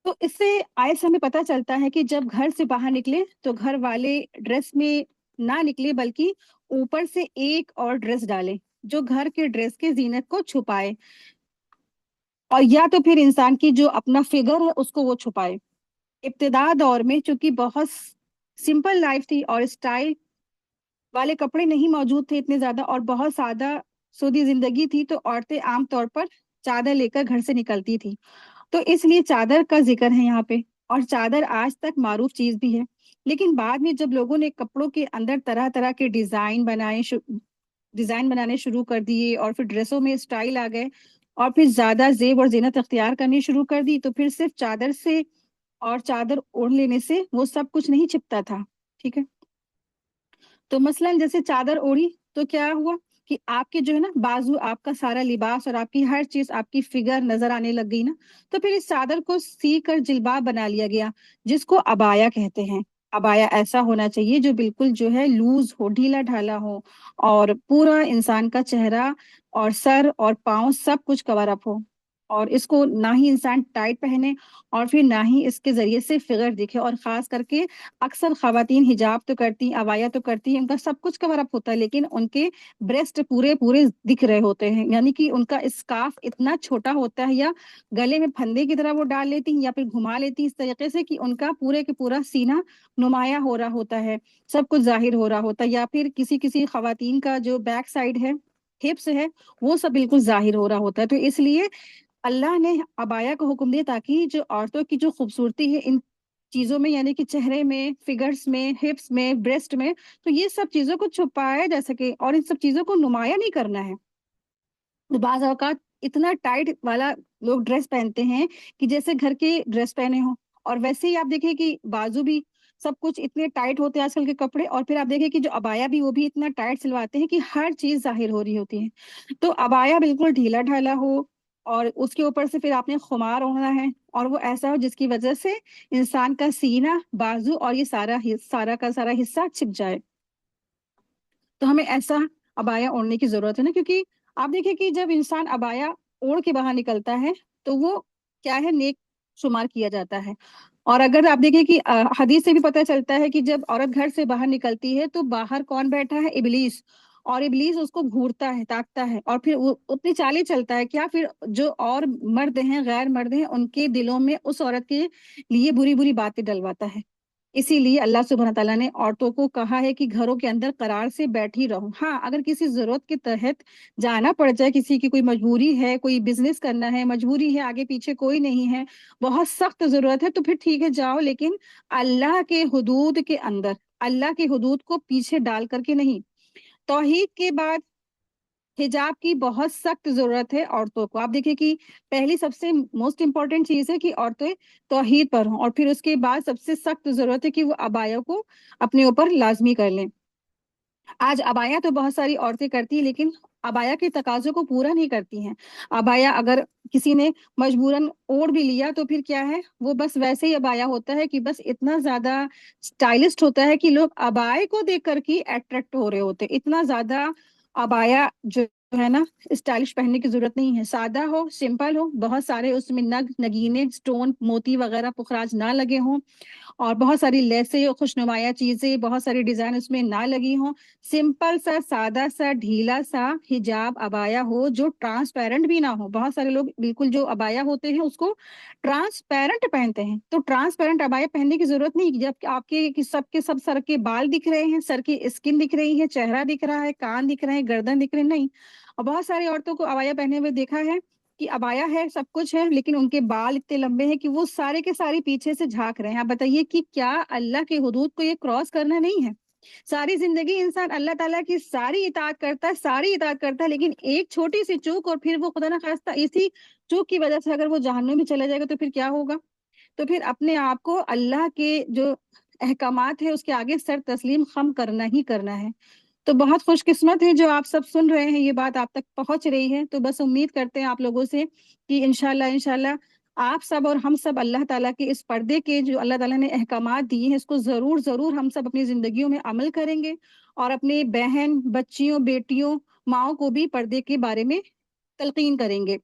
तो इससे आयत से हमें पता चलता है कि जब घर से बाहर निकले तो घर वाले ड्रेस में ना निकले, बल्कि ऊपर से एक और ड्रेस डाले जो घर के ड्रेस के जीनत को छुपाए, और या तो फिर इंसान की जो अपना फिगर है उसको वो छुपाए। इब्तिदा दौर में चूंकि बहुत सिंपल लाइफ थी और स्टाइल वाले कपड़े नहीं मौजूद थे इतने ज्यादा, और बहुत सादा सूदी जिंदगी थी, तो औरतें आमतौर पर चादर लेकर घर से निकलती थी। तो इसलिए चादर का जिक्र है यहाँ पे, और चादर आज तक मारूफ चीज भी है। लेकिन बाद में जब लोगों ने कपड़ों के अंदर तरह तरह के डिजाइन बनाने शुरू कर दिए, और फिर ड्रेसों में स्टाइल आ गए, और फिर ज्यादा जेब और जीनत अख्तियार करनी शुरू कर दी, तो फिर सिर्फ चादर से और चादर ओढ़ लेने से वो सब कुछ नहीं छिपता था। ठीक है? तो मसलन जैसे चादर ओढ़ी तो क्या हुआ कि आपके जो है ना बाजू, आपका सारा लिबास और आपकी हर चीज, आपकी फिगर नजर आने लग गई ना। तो फिर इस चादर को सी कर जिल्बाब बना लिया गया, जिसको अबाया कहते हैं। अबाया ऐसा होना चाहिए जो बिल्कुल जो है लूज हो, ढीला ढाला हो, और पूरा इंसान का चेहरा और सर और पाँव सब कुछ कवर अप हो, और इसको ना ही इंसान टाइट पहने और फिर ना ही इसके जरिए से फिगर दिखे। और खास करके अक्सर खवातीन हिजाब तो करती, अबाया तो करती हैं, उनका सब कुछ कवर अप होता है, लेकिन उनके ब्रेस्ट पूरे पूरे दिख रहे होते हैं, यानी कि उनका स्कार्फ इतना छोटा होता है, या गले में फंदे की तरह वो डाल लेती हैं, या फिर घुमा लेती हैं इस तरीके से कि उनका पूरे के पूरा सीना नुमाया हो रहा होता है, सब कुछ जाहिर हो रहा होता है। या फिर किसी किसी खवातीन का जो बैक साइड है, हिप्स है, वो सब बिल्कुल जाहिर हो रहा होता है। तो इसलिए अल्लाह ने अबाया को हुक्म दिया ताकि जो औरतों की जो खूबसूरती है इन चीजों में, यानी कि चेहरे में, फिगर्स में, हिप्स में, ब्रेस्ट में, तो ये सब चीजों को छुपाया जा सके और इन सब चीजों को नुमाया नहीं करना है। तो बाज औकात इतना टाइट वाला लोग ड्रेस पहनते हैं कि जैसे घर के ड्रेस पहने हो, और वैसे ही आप देखिए कि बाजू भी सब कुछ इतने टाइट होते हैं आजकल के कपड़े, और फिर आप देखिए कि जो अबाया भी वो भी इतना टाइट सिलवाते हैं कि हर चीज जाहिर हो रही होती है। तो अबाया बिल्कुल ढीला ढाला हो, और उसके ऊपर से फिर आपने खुमार ओढ़ना है, और वो ऐसा हो जिसकी वजह से इंसान का सीना, बाजू और ये सारा का सारा हिस्सा छिप जाए। तो हमें ऐसा अबाया ओढ़ने की जरूरत है ना, क्योंकि आप देखिए कि जब इंसान अबाया ओढ़ के बाहर निकलता है तो वो क्या है, नेक शुमार किया जाता है। और अगर आप देखिए कि हदीस से भी पता चलता है कि जब औरत घर से बाहर निकलती है तो बाहर कौन बैठा है? इबलीस। और इबलीस उसको घूरता है, ताकता है, और फिर वो उतनी चालें चलता है क्या, फिर जो और मर्द हैं, गैर मर्द हैं, उनके दिलों में उस औरत के लिए बुरी बुरी बातें डलवाता है। इसीलिए अल्लाह सुब्हान तआला ने औरतों को कहा है कि घरों के अंदर करार से बैठी रहो। हाँ, अगर किसी जरूरत के तहत जाना पड़ जाए, किसी की कोई मजबूरी है, कोई बिजनेस करना है, मजबूरी है, आगे पीछे कोई नहीं है, बहुत सख्त जरूरत है, तो फिर ठीक है जाओ, लेकिन अल्लाह के हुदूद के अंदर, अल्लाह के हुदूद को पीछे डाल करके नहीं। तौहीद के बाद हिजाब की बहुत सख्त जरूरत है औरतों को। आप देखिए कि पहली सबसे मोस्ट इम्पोर्टेंट चीज है कि औरतें तौहीद पर हों, और फिर उसके बाद सबसे सख्त जरूरत है कि वो अबाया को अपने ऊपर लाजमी कर लें। आज अबाया तो बहुत सारी औरतें करती हैं, लेकिन अबाया के तकाजों को पूरा नहीं करती हैं। अबाया अगर किसी ने मजबूरन ओढ़ भी लिया तो फिर क्या है, वो बस वैसे ही अबाया होता है कि बस इतना ज्यादा स्टाइलिस्ट होता है कि लोग अबाए को देख कर के अट्रैक्ट हो रहे होते, इतना ज्यादा अबाया जो है ना, स्टाइलिश पहनने की जरूरत नहीं है। सादा हो, सिंपल हो, बहुत सारे उसमें नग नगीने स्टोन मोती वगैरह पुखराज ना लगे हों, और बहुत सारी लेसें और खुशनुमाया चीजें, बहुत सारी डिजाइन उसमें ना लगी हों। सिंपल सा सादा सा ढीला सा हिजाब अबाया हो जो ट्रांसपेरेंट भी ना हो। बहुत सारे लोग बिल्कुल जो अबाया होते हैं उसको ट्रांसपेरेंट पहनते हैं, तो ट्रांसपेरेंट अबाया पहनने की जरूरत नहीं, जब आपके कि सबके सब सर के बाल दिख रहे हैं, सर की स्किन दिख रही है, चेहरा दिख रहा है, कान दिख रहे हैं, गर्दन दिख रही है, नहीं। और बहुत सारी औरतों को अबाया पहने हुए देखा है कि अबाया है, सब कुछ है, लेकिन उनके बाल इतने लंबे हैं कि वो सारे के सारे पीछे से झांक रहे हैं। आप बताइए कि क्या अल्लाह के हुदूद को ये क्रॉस करना नहीं है? सारी जिंदगी इंसान अल्लाह ताला की सारी इताअत करता है, सारी इताअत करता है, लेकिन एक छोटी सी चूक और फिर वो खुदा ना खास्ता इसी चूक की वजह से अगर वो जहन्नुम में चला जाएगा तो फिर क्या होगा? तो फिर अपने आप को अल्लाह के जो अहकामात है उसके आगे सर तस्लीम खम करना ही करना है। तो बहुत खुशकिस्मत है जो आप सब सुन रहे हैं, ये बात आप तक पहुंच रही है। तो बस उम्मीद करते हैं आप लोगों से कि इंशाल्लाह इंशाल्लाह आप सब और हम सब अल्लाह ताला के इस पर्दे के जो अल्लाह ताला ने अहकामात दिए हैं इसको जरूर जरूर हम सब अपनी जिंदगियों में अमल करेंगे, और अपने बहन बच्चियों बेटियों माओ को भी पर्दे के बारे में तलकीन करेंगे,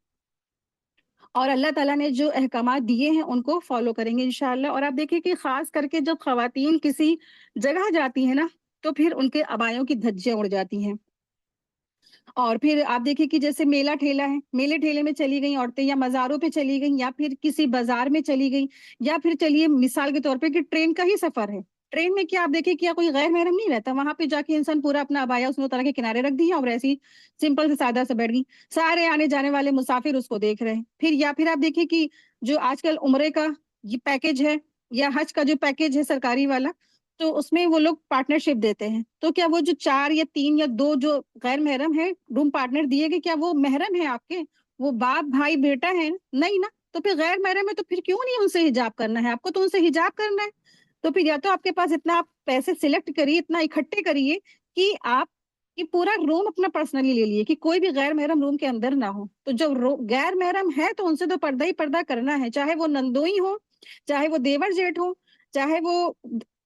और अल्लाह ताला ने जो अहकामात दिए हैं उनको फॉलो करेंगे इंशाल्लाह। और आप देखिए कि खास करके जब खवातीन किसी जगह जाती है ना, तो फिर उनके अबायों की धज्जियां उड़ जाती हैं। और फिर आप देखिए कि जैसे मेला ठेला है, मेले ठेले में चली गई औरतें, या मज़ारों पे चली गई, या फिर किसी बाजार में चली गई, या फिर चलिए मिसाल के तौर पे कि ट्रेन का ही सफर है। ट्रेन में क्या आप देखिए क्या कोई गैर महरम नहीं रहता, वहां पे जाके इंसान पूरा अपना अबाया उसने उतार के किनारे रख दिया और ऐसी सिंपल से सादा से बैठ गई। सारे आने जाने वाले मुसाफिर उसको देख रहे हैं। फिर या फिर आप देखिए कि जो आजकल उम्रे का ये पैकेज है, या हज का जो पैकेज है सरकारी वाला, तो उसमें वो लोग पार्टनरशिप देते हैं। तो क्या वो जो चार या तीन या दो जो गैर महरम है रूम पार्टनर दिए गए, क्या वो महरम है आपके? वो बाप भाई बेटा है? नहीं ना। तो फिर गैर महरम है तो फिर क्यों नहीं उनसे हिजाब करना है आपको? तो उनसे हिजाब करना है। तो फिर या तो आपके पास इतना आप पैसे सिलेक्ट करिए, इतना इकट्ठे करिए कि आप कि पूरा रूम अपना पर्सनली ले लिए कि कोई भी गैर महरम रूम के अंदर ना हो। तो जब गैर महरम है तो उनसे तो पर्दा ही पर्दा करना है, चाहे वो नंदोई हो, चाहे वो देवर जेठ हो, चाहे वो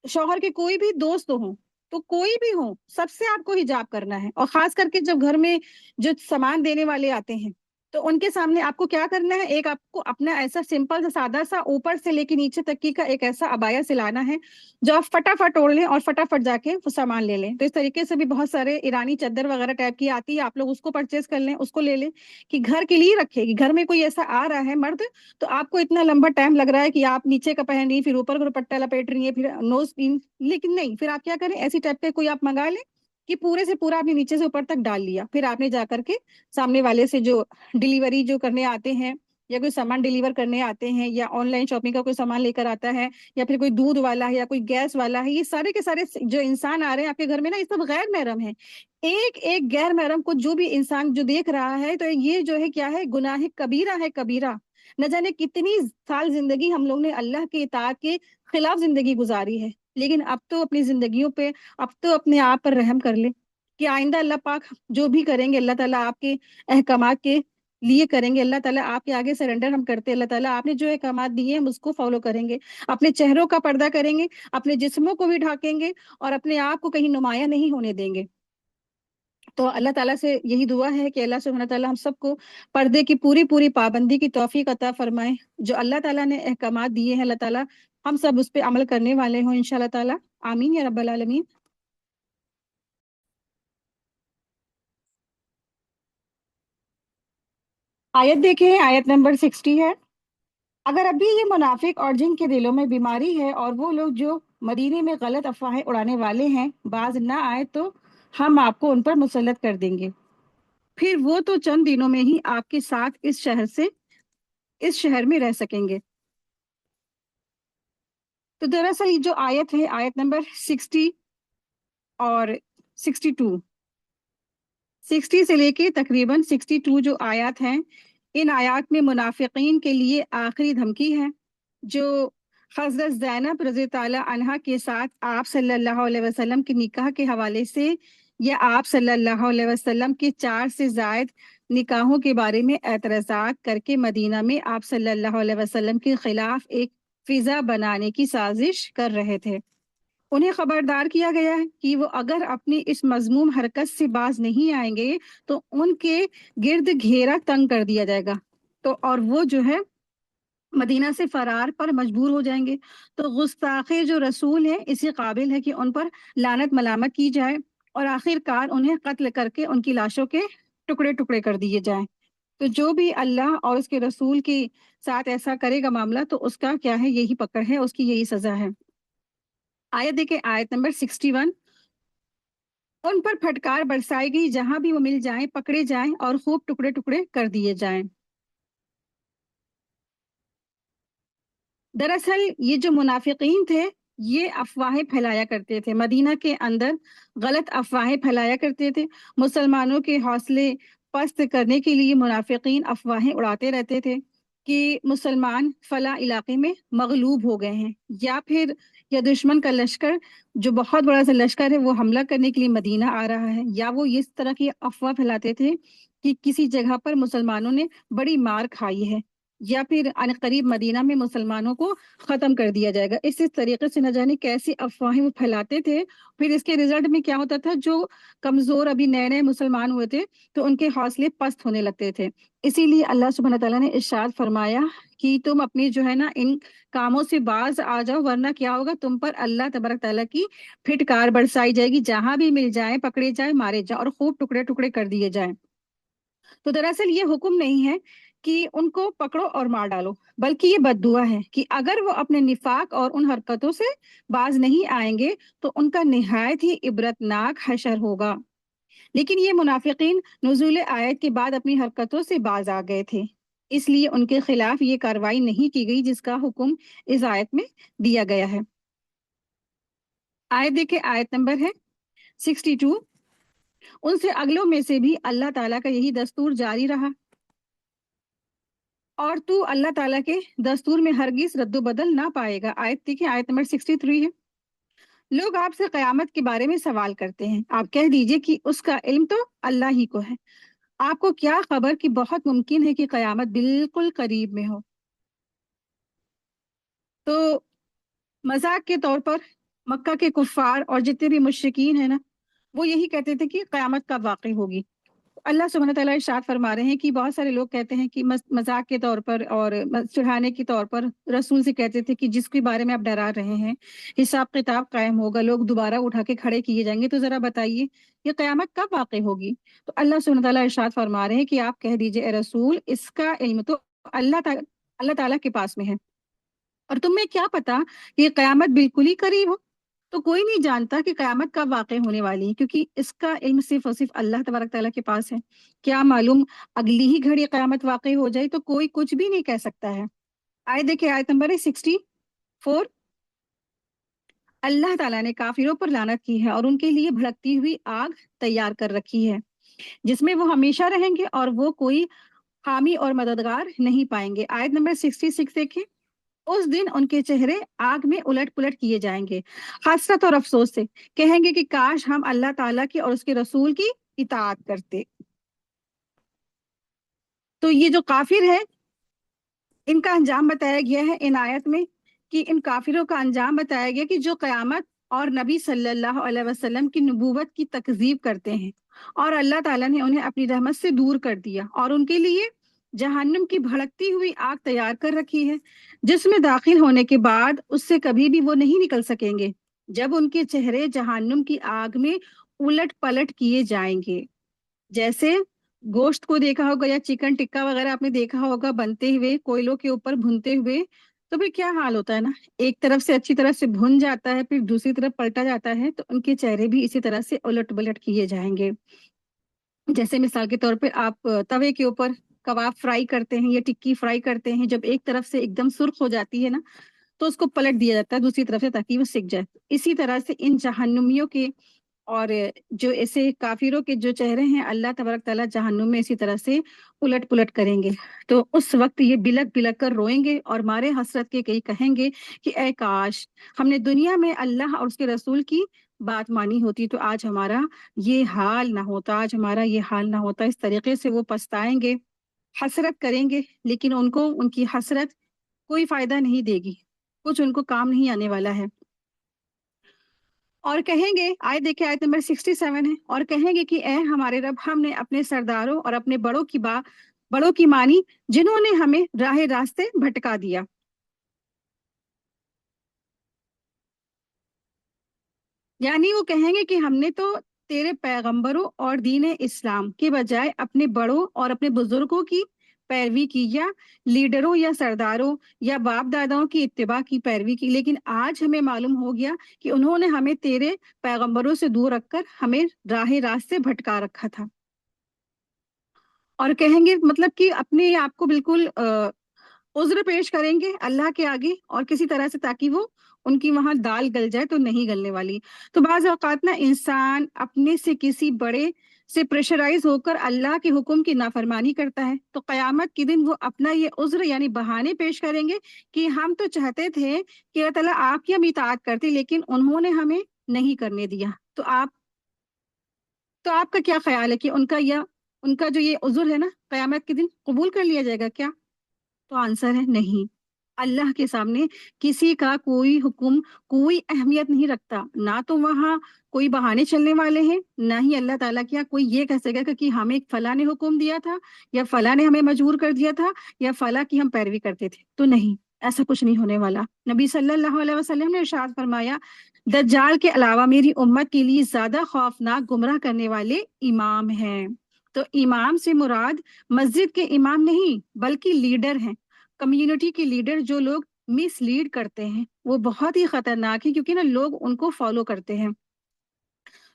शौहर के कोई भी दोस्त हो, तो कोई भी हो, सबसे आपको हिजाब करना है। और खास करके जब घर में जो सामान देने वाले आते हैं तो उनके सामने आपको क्या करना है, एक आपको अपना ऐसा सिंपल सा सादा सा ऊपर से लेके नीचे तक की का एक ऐसा अबाया सिलाना है जो आप फटाफट ओढ़ लें और फटाफट जाके वो सामान ले लें। तो इस तरीके से भी बहुत सारे ईरानी चादर वगैरह टाइप की आती है, आप लोग उसको परचेज कर लें, उसको ले लें कि घर के लिए रखें, कि घर में कोई ऐसा आ रहा है मर्द, तो आपको इतना लंबा टाइम लग रहा है कि आप नीचे का पहन रही, फिर ऊपर का दुपट्टा लपेट रही है, फिर नोज पिन, लेकिन नहीं, फिर आप क्या करें, ऐसी टाइप का कोई आप मंगा लें कि पूरे से पूरा आपने नीचे से ऊपर तक डाल लिया। फिर आपने जा करके सामने वाले से जो डिलीवरी जो करने आते हैं, या कोई सामान डिलीवर करने आते हैं, या ऑनलाइन शॉपिंग का कोई सामान लेकर आता है, या फिर कोई दूध वाला है या कोई गैस वाला है, ये सारे के सारे जो इंसान आ रहे हैं आपके घर में ना, ये सब गैर महरम है। एक एक गैर महरम को जो भी इंसान जो देख रहा है, तो ये जो है क्या है, गुनाह कबीरा है, कबीरा। न जाने कितनी साल जिंदगी हम लोग ने अल्लाह की इताअत के खिलाफ जिंदगी गुजारी है, लेकिन अब तो अपनी जिंदगियों पे, अब तो अपने आप पर रहम कर ले कि आइंदा अल्लाह पाक जो भी करेंगे अल्लाह ताला आपके अहकामात के लिए करेंगे। अल्लाह ताला आपके आगे सरेंडर हम करते हैं, अल्लाह ताला आपने जो अहकामात दिए हैं हम उसको फॉलो करेंगे, अपने चेहरों का पर्दा करेंगे, अपने जिस्मों को भी ढाकेंगे, और अपने आप को कहीं नुमाया नहीं होने देंगे। तो अल्लाह ताला से यही दुआ है कि अल्लाह सुब्हानहू ताला हम सबको पर्दे की पूरी पूरी पाबंदी की तौफीक अता फरमाए। जो अल्लाह ताला ने अहकामात दिए हैं अल्लाह ताला हम सब उस पर अमल करने वाले हों इंशाल्लाह ताला। आमीन या रब्बल आलमीन। आयत देखें, आयत नंबर 60 है। अगर अभी ये मुनाफिक और जिनके दिलों में बीमारी है और वो लोग जो मदीने में गलत अफवाहें उड़ाने वाले हैं बाज ना आए तो हम आपको उन पर मुसल्लत कर देंगे, फिर वो तो चंद दिनों में ही आपके साथ इस शहर में रह सकेंगे। तो दरअसल ये जो आयत है, आयत नंबर 60 और 62, 60 से लेके तकरीबन 62 जो आयत हैं, इन आयत में मुनाफिकीन के लिए आखिरी धमकी है, जो हजरत ज़ैनब रज़ी ताला अन्हा के साथ आप सल्लल्लाहु अलैहि वसल्लम के निकाह के हवाले से या आप सल्लल्लाहु अलैहि वसल्लम के 4 से ज़ायद निकाहों के बारे में एतराज़ात करके मदीना में आप सल्लल्लाहु अलैहि वसल्लम के खिलाफ एक फिजा बनाने की साजिश कर रहे थे। उन्हें खबरदार किया गया है कि वो अगर अपनी इस मजमूम हरकत से बाज नहीं आएंगे तो उनके गिर्द घेरा तंग कर दिया जाएगा, तो और वो जो है मदीना से फरार पर मजबूर हो जाएंगे। तो गुस्ताखे जो रसूल है इसी काबिल है कि उन पर लानत मलामत की जाए और आखिरकार उन्हें कत्ल करके उनकी लाशों के टुकड़े टुकड़े कर दिए जाएं। तो जो भी अल्लाह और उसके रसूल के साथ ऐसा करेगा मामला, तो उसका क्या है, यही पकड़ है, उसकी यही सजा है। आयत देखे, आयत नंबर 61। उन पर फटकार बरसाई गई, जहां भी वो मिल जाएं पकड़े जाएं और खूब टुकड़े टुकड़े कर दिए जाएं। दरअसल ये जो मुनाफिकीन थे, ये अफवाहें फैलाया करते थे, मदीना के अंदर गलत अफवाहें फैलाया करते थे। मुसलमानों के हौसले पस्त करने के लिए मुनाफिकीन अफवाहें उड़ाते रहते थे कि मुसलमान फला इलाके में मगलूब हो गए हैं, या फिर या दुश्मन का लश्कर जो बहुत बड़ा सा लश्कर है वो हमला करने के लिए मदीना आ रहा है, या वो इस तरह की अफवाह फैलाते थे कि किसी जगह पर मुसलमानों ने बड़ी मार खाई है, या फिर अनकरीब मदीना में मुसलमानों को खत्म कर दिया जाएगा। इस तरीके से न जाने कैसी अफवाहें वो फैलाते थे। फिर इसके रिजल्ट में क्या होता था, जो कमजोर अभी नए नए मुसलमान हुए थे तो उनके हौसले पस्त होने लगते थे। इसीलिए अल्लाह सुब्हान तआला ने इरशाद फरमाया कि तुम अपनी जो है ना इन कामों से बाज आ जाओ, वरना क्या होगा, तुम पर अल्लाह तबारक तआला की फिटकार बरसाई जाएगी, जहां भी मिल जाए पकड़े जाए, मारे जाए और खूब टुकड़े टुकड़े कर दिए जाए। तो दरअसल ये हुक्म नहीं है कि उनको पकड़ो और मार डालो, बल्कि ये बद्दुआ है कि अगर वो अपने निफाक और उन हरकतों से बाज नहीं आएंगे तो उनका निहायत ही इबरतनाक हशर होगा। लेकिन ये मुनाफिकीन नुज़ूल आयत के बाद अपनी हरकतों से बाज आ गए थे, इसलिए उनके खिलाफ ये कार्रवाई नहीं की गई जिसका हुक्म इस आयत में दिया गया है। आयत देखे, आयत नंबर है 62। उनसे अगलों में से भी अल्लाह ताला का यही दस्तूर जारी रहा और तू अल्लाह ताला के दस्तूर में हरगिज रद्दो बदल ना पाएगा। आयत देखिए, आयत नंबर 63 है। लोग आपसे कयामत के बारे में सवाल करते हैं, आप कह दीजिए कि उसका इल्म तो अल्लाह ही को है। आपको क्या खबर कि बहुत मुमकिन है कि कयामत बिल्कुल करीब में हो। तो मजाक के तौर पर मक्का के कुफार और जितने भी मुश्रिकीन है ना, वो यही कहते थे कि कयामत कब वाकई होगी। अल्लाह सुब्हानहू तआला इरशाद फरमा रहे हैं कि बहुत सारे लोग कहते हैं कि मजाक के तौर पर और चिढ़ाने के तौर पर रसूल से कहते थे कि जिसके बारे में आप डरा रहे हैं, हिसाब किताब कायम होगा, लोग दोबारा उठा के खड़े किए जाएंगे, तो जरा बताइए ये कयामत कब वाकई होगी। तो अल्लाह सुब्हानहू तआला इरशाद फरमा रहे हैं कि आप कह दीजिए ए रसूल, इसका इल्म तो अल्लाह ताला के पास में है, और तुम्हें क्या पता कि ये कयामत बिल्कुल ही करीब हो। तो कोई नहीं जानता कि कयामत कब वाक़ई होने वाली है, क्योंकि इसका इल्म सिर्फ और सिर्फ अल्लाह तबारक तआला के पास है। क्या मालूम अगली ही घड़ी कयामत वाक़ई हो जाए, तो कोई कुछ भी नहीं कह सकता है। आयत देखिए, आयत नंबर है 64। अल्लाह ताला ने काफिरों पर लानत की है और उनके लिए भड़कती हुई आग तैयार कर रखी है, जिसमें वो हमेशा रहेंगे और वो कोई हामी और मददगार नहीं पाएंगे। आयत नंबर 66 देखें। उस दिन उनके चेहरे आग में उलट पुलट किए जाएंगे, हसरत और अफसोस से कहेंगे कि काश हम अल्लाह ताला की और उसके रसूल की इताअत करते। तो ये जो काफिर है, इनका अंजाम बताया गया है इन आयत में, कि इन काफिरों का अंजाम बताया गया कि जो कयामत और नबी सल्लल्लाहु अलैहि वसल्लम की नबूवत की तकजीब करते हैं, और अल्लाह ताला ने उन्हें अपनी रहमत से दूर कर दिया और उनके लिए जहन्नुम की भड़कती हुई आग तैयार कर रखी है, जिसमें दाखिल होने के बाद उससे कभी भी वो नहीं निकल सकेंगे, जब उनके चेहरे जहन्नुम की आग में उलट पलट किए जाएंगे। जैसे गोश्त को देखा होगा या चिकन टिक्का वगैरह आपने देखा होगा बनते हुए कोयलों के ऊपर भुनते हुए, तो फिर क्या हाल होता है ना, एक तरफ से अच्छी तरह से भुन जाता है, फिर दूसरी तरफ पलटा जाता है, तो उनके चेहरे भी इसी तरह से उलट पलट किए जाएंगे। जैसे मिसाल के तौर पे आप तवे के ऊपर कबाब फ्राई करते हैं या टिक्की फ्राई करते हैं, जब एक तरफ से एकदम सुर्ख हो जाती है ना, तो उसको पलट दिया जाता है दूसरी तरफ से ताकि वो सिक जाए। इसी तरह से इन जहन्नुमियों के اور जो ऐसे काफिरों के जो चेहरे हैं अल्लाह तबारक ताला जहन्नुम में इसी तरह से उलट पुलट करेंगे। तो उस वक्त ये बिलक बिलक कर रोएंगे और मारे हसरत के कई कहेंगे कि ऐ काश हमने दुनिया में अल्लाह और उसके रसूल की बात मानी होती, तो आज हमारा ये हाल ना होता, आज हमारा ये हाल ना होता। इस तरीके से वो पछताएंगे, हसरत करेंगे, लेकिन उनको उनकी हसरत कोई फायदा नहीं देगी, कुछ उनको काम नहीं आने वाला है। और कहेंगे, आयत देखिए, आयत नंबर 67 है, और कहेंगे कि ए हमारे रब, हमने अपने सरदारों और अपने बड़ों की मानी, जिन्होंने हमें राह रास्ते भटका दिया। यानी वो कहेंगे कि हमने तो तेरे पैगंबरों और दीन इस्लाम के बजाय अपने बड़ों और अपने बुजुर्गों की पैरवी की, या लीडरों या सरदारों या बाप दादाओं की इत्तिबा की पैरवी की, लेकिन आज हमें मालूम हो गया कि उन्होंने हमें तेरे पैगंबरों से दूर रखकर हमें राह रास्ते भटका रखा था। और कहेंगे मतलब कि अपने आप को बिल्कुल उज्र पेश करेंगे अल्लाह के आगे और किसी तरह से, ताकि वो उनकी वहां दाल गल जाए, तो नहीं गलने वाली। तो बाज औकात ना इंसान अपने से किसी बड़े से प्रेशराइज होकर अल्लाह के हुक्म की नाफरमानी करता है, तो कयामत के दिन वो अपना ये उज्र यानी बहाने पेश करेंगे कि हम तो चाहते थे कि अल्लाह ताला आपकी हम इताअत करते, लेकिन उन्होंने हमें नहीं करने दिया। तो आपका क्या ख्याल है कि उनका जो ये उज्र है ना, कयामत के दिन कबूल कर लिया जाएगा क्या? तो आंसर है नहीं। अल्लाह के सामने किसी का कोई हुक्म कोई अहमियत नहीं रखता, ना तो वहाँ कोई बहाने चलने वाले हैं, ना ही अल्लाह ताला क्या कोई ये कह सकेगा कि हमें फला ने हुक्म दिया था, या फला ने हमें मजबूर कर दिया था, या फला की हम पैरवी करते थे। तो नहीं, ऐसा कुछ नहीं होने वाला। नबी सल्लल्लाहु अलैहि वसल्लम ने इरशाद फरमाया, दज्जाल के अलावा मेरी उम्मत के लिए ज्यादा खौफनाक गुमराह करने वाले इमाम हैं। तो इमाम से मुराद मस्जिद के इमाम नहीं, बल्कि लीडर हैं, कम्युनिटी के लीडर। जो लोग मिसलीड करते हैं वो बहुत ही खतरनाक है, क्योंकि ना लोग उनको फॉलो करते हैं।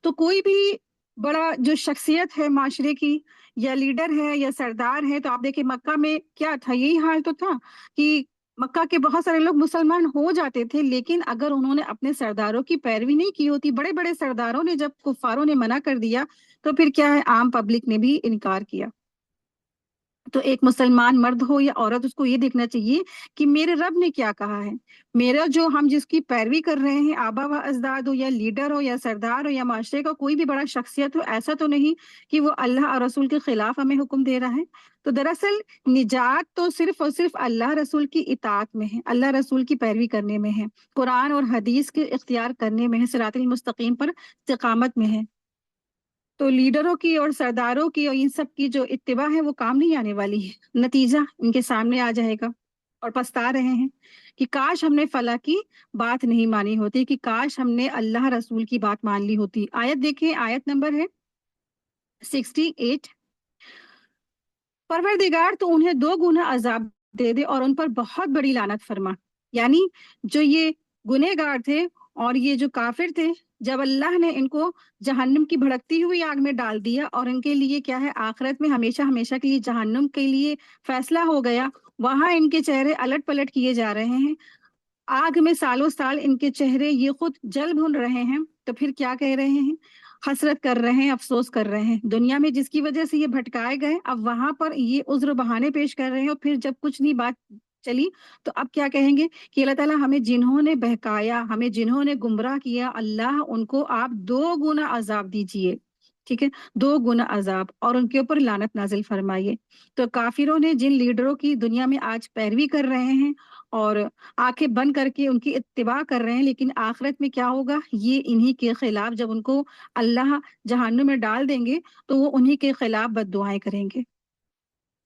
तो कोई भी बड़ा जो शख्सियत है माशरे की, या लीडर है या सरदार है, तो आप देखिए मक्का में क्या था, यही हाल तो था कि मक्का के बहुत सारे लोग मुसलमान हो जाते थे, लेकिन अगर उन्होंने अपने सरदारों की पैरवी नहीं की होती, बड़े बड़े सरदारों ने जब कुफारों ने मना कर दिया, तो फिर क्या है, आम पब्लिक ने भी इनकार किया। तो एक मुसलमान मर्द हो या औरत, उसको ये देखना चाहिए कि मेरे रब ने क्या कहा है। मेरा जो हम जिसकी पैरवी कर रहे हैं, आबा व अजदाद हो या लीडर हो या सरदार हो या माशरे का कोई भी बड़ा शख्सियत हो, ऐसा तो नहीं कि वो अल्लाह और रसूल के खिलाफ हमें हुक्म दे रहा है। तो दरअसल निजात तो सिर्फ और सिर्फ अल्लाह रसूल की इताअत में है, अल्लाह रसूल की पैरवी करने में है, कुरान और हदीस के इख्तियार करने में है, सिरातिल मुस्तकीम पर इस्तिकामत में है। तो लीडरों की और सरदारों की और इन सब की जो इत्तिबा है वो काम नहीं आने वाली है, नतीजा इनके सामने आ जाएगा। और पछता रहे हैं कि काश हमने फला की बात नहीं मानी होती, कि काश हमने अल्लाह रसूल की बात मान ली होती। आयत देखिए, आयत नंबर है 68। परवरदिगार तो उन्हें दो गुना अजाब दे दे और उन पर बहुत बड़ी लानत फरमा। यानी जो ये गुनहगार थे और ये जो काफिर थे, जब अल्लाह ने इनको जहन्नुम की भड़कती हुई आग में डाल दिया और इनके लिए क्या है, आखिरत में हमेशा हमेशा के लिए जहन्नुम के लिए फैसला हो गया, वहां इनके चेहरे अलट पलट किए जा रहे हैं, आग में सालों साल इनके चेहरे ये खुद जल भुन रहे हैं, तो फिर क्या कह रहे हैं, हसरत कर रहे हैं, अफसोस कर रहे हैं। दुनिया में जिसकी वजह से ये भटकाए गए, अब वहां पर ये उज्र बहाने पेश कर रहे हैं, और फिर जब कुछ नहीं बात चली, तो अब क्या कहेंगे कि अल्लाह ताला हमें जिन्होंने बहकाया, हमें जिन्होंने गुमराह किया, अल्लाह उनको आप दो गुना अजाब दीजिए। ठीक है, दो गुना अजाब, और उनके ऊपर लानत नाजिल फरमाइए। तो काफिरों ने जिन लीडरों की दुनिया में आज पैरवी कर रहे हैं और आंखें बंद करके उनकी इत्तिबा कर रहे हैं, लेकिन आखिरत में क्या होगा, ये इन्हीं के खिलाफ जब उनको अल्लाह जहन्नुम में डाल देंगे, तो वो उन्हीं के खिलाफ बद्दुआएं करेंगे।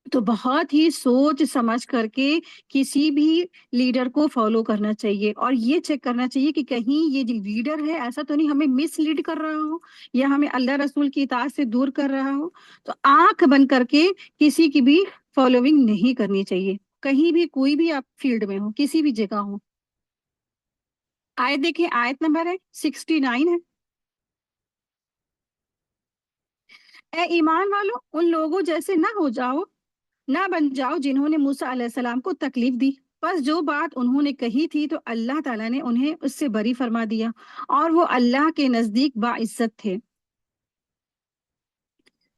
तो बहुत ही सोच समझ करके किसी भी लीडर को फॉलो करना चाहिए, और ये चेक करना चाहिए कि कहीं ये जो लीडर है ऐसा तो नहीं हमें मिस लीड कर रहा हो, या हमें अल्लाह रसूल की इताअत से दूर कर रहा हो। तो आंख बंद करके किसी की भी फॉलोइंग नहीं करनी चाहिए, कहीं भी कोई भी आप फील्ड में हो, किसी भी जगह हो। आयत देखिए, आयत नंबर है 69 है। ए ईमान वालों, उन लोगों जैसे ना हो जाओ, ना बन जाओ जिन्होंने मूसा अलैहिस्सलाम को तकलीफ दी, बस जो बात उन्होंने कही थी तो अल्लाह ताला ने उन्हें उससे बरी फरमा दिया और वो अल्लाह के नजदीक बाइज्जत थे।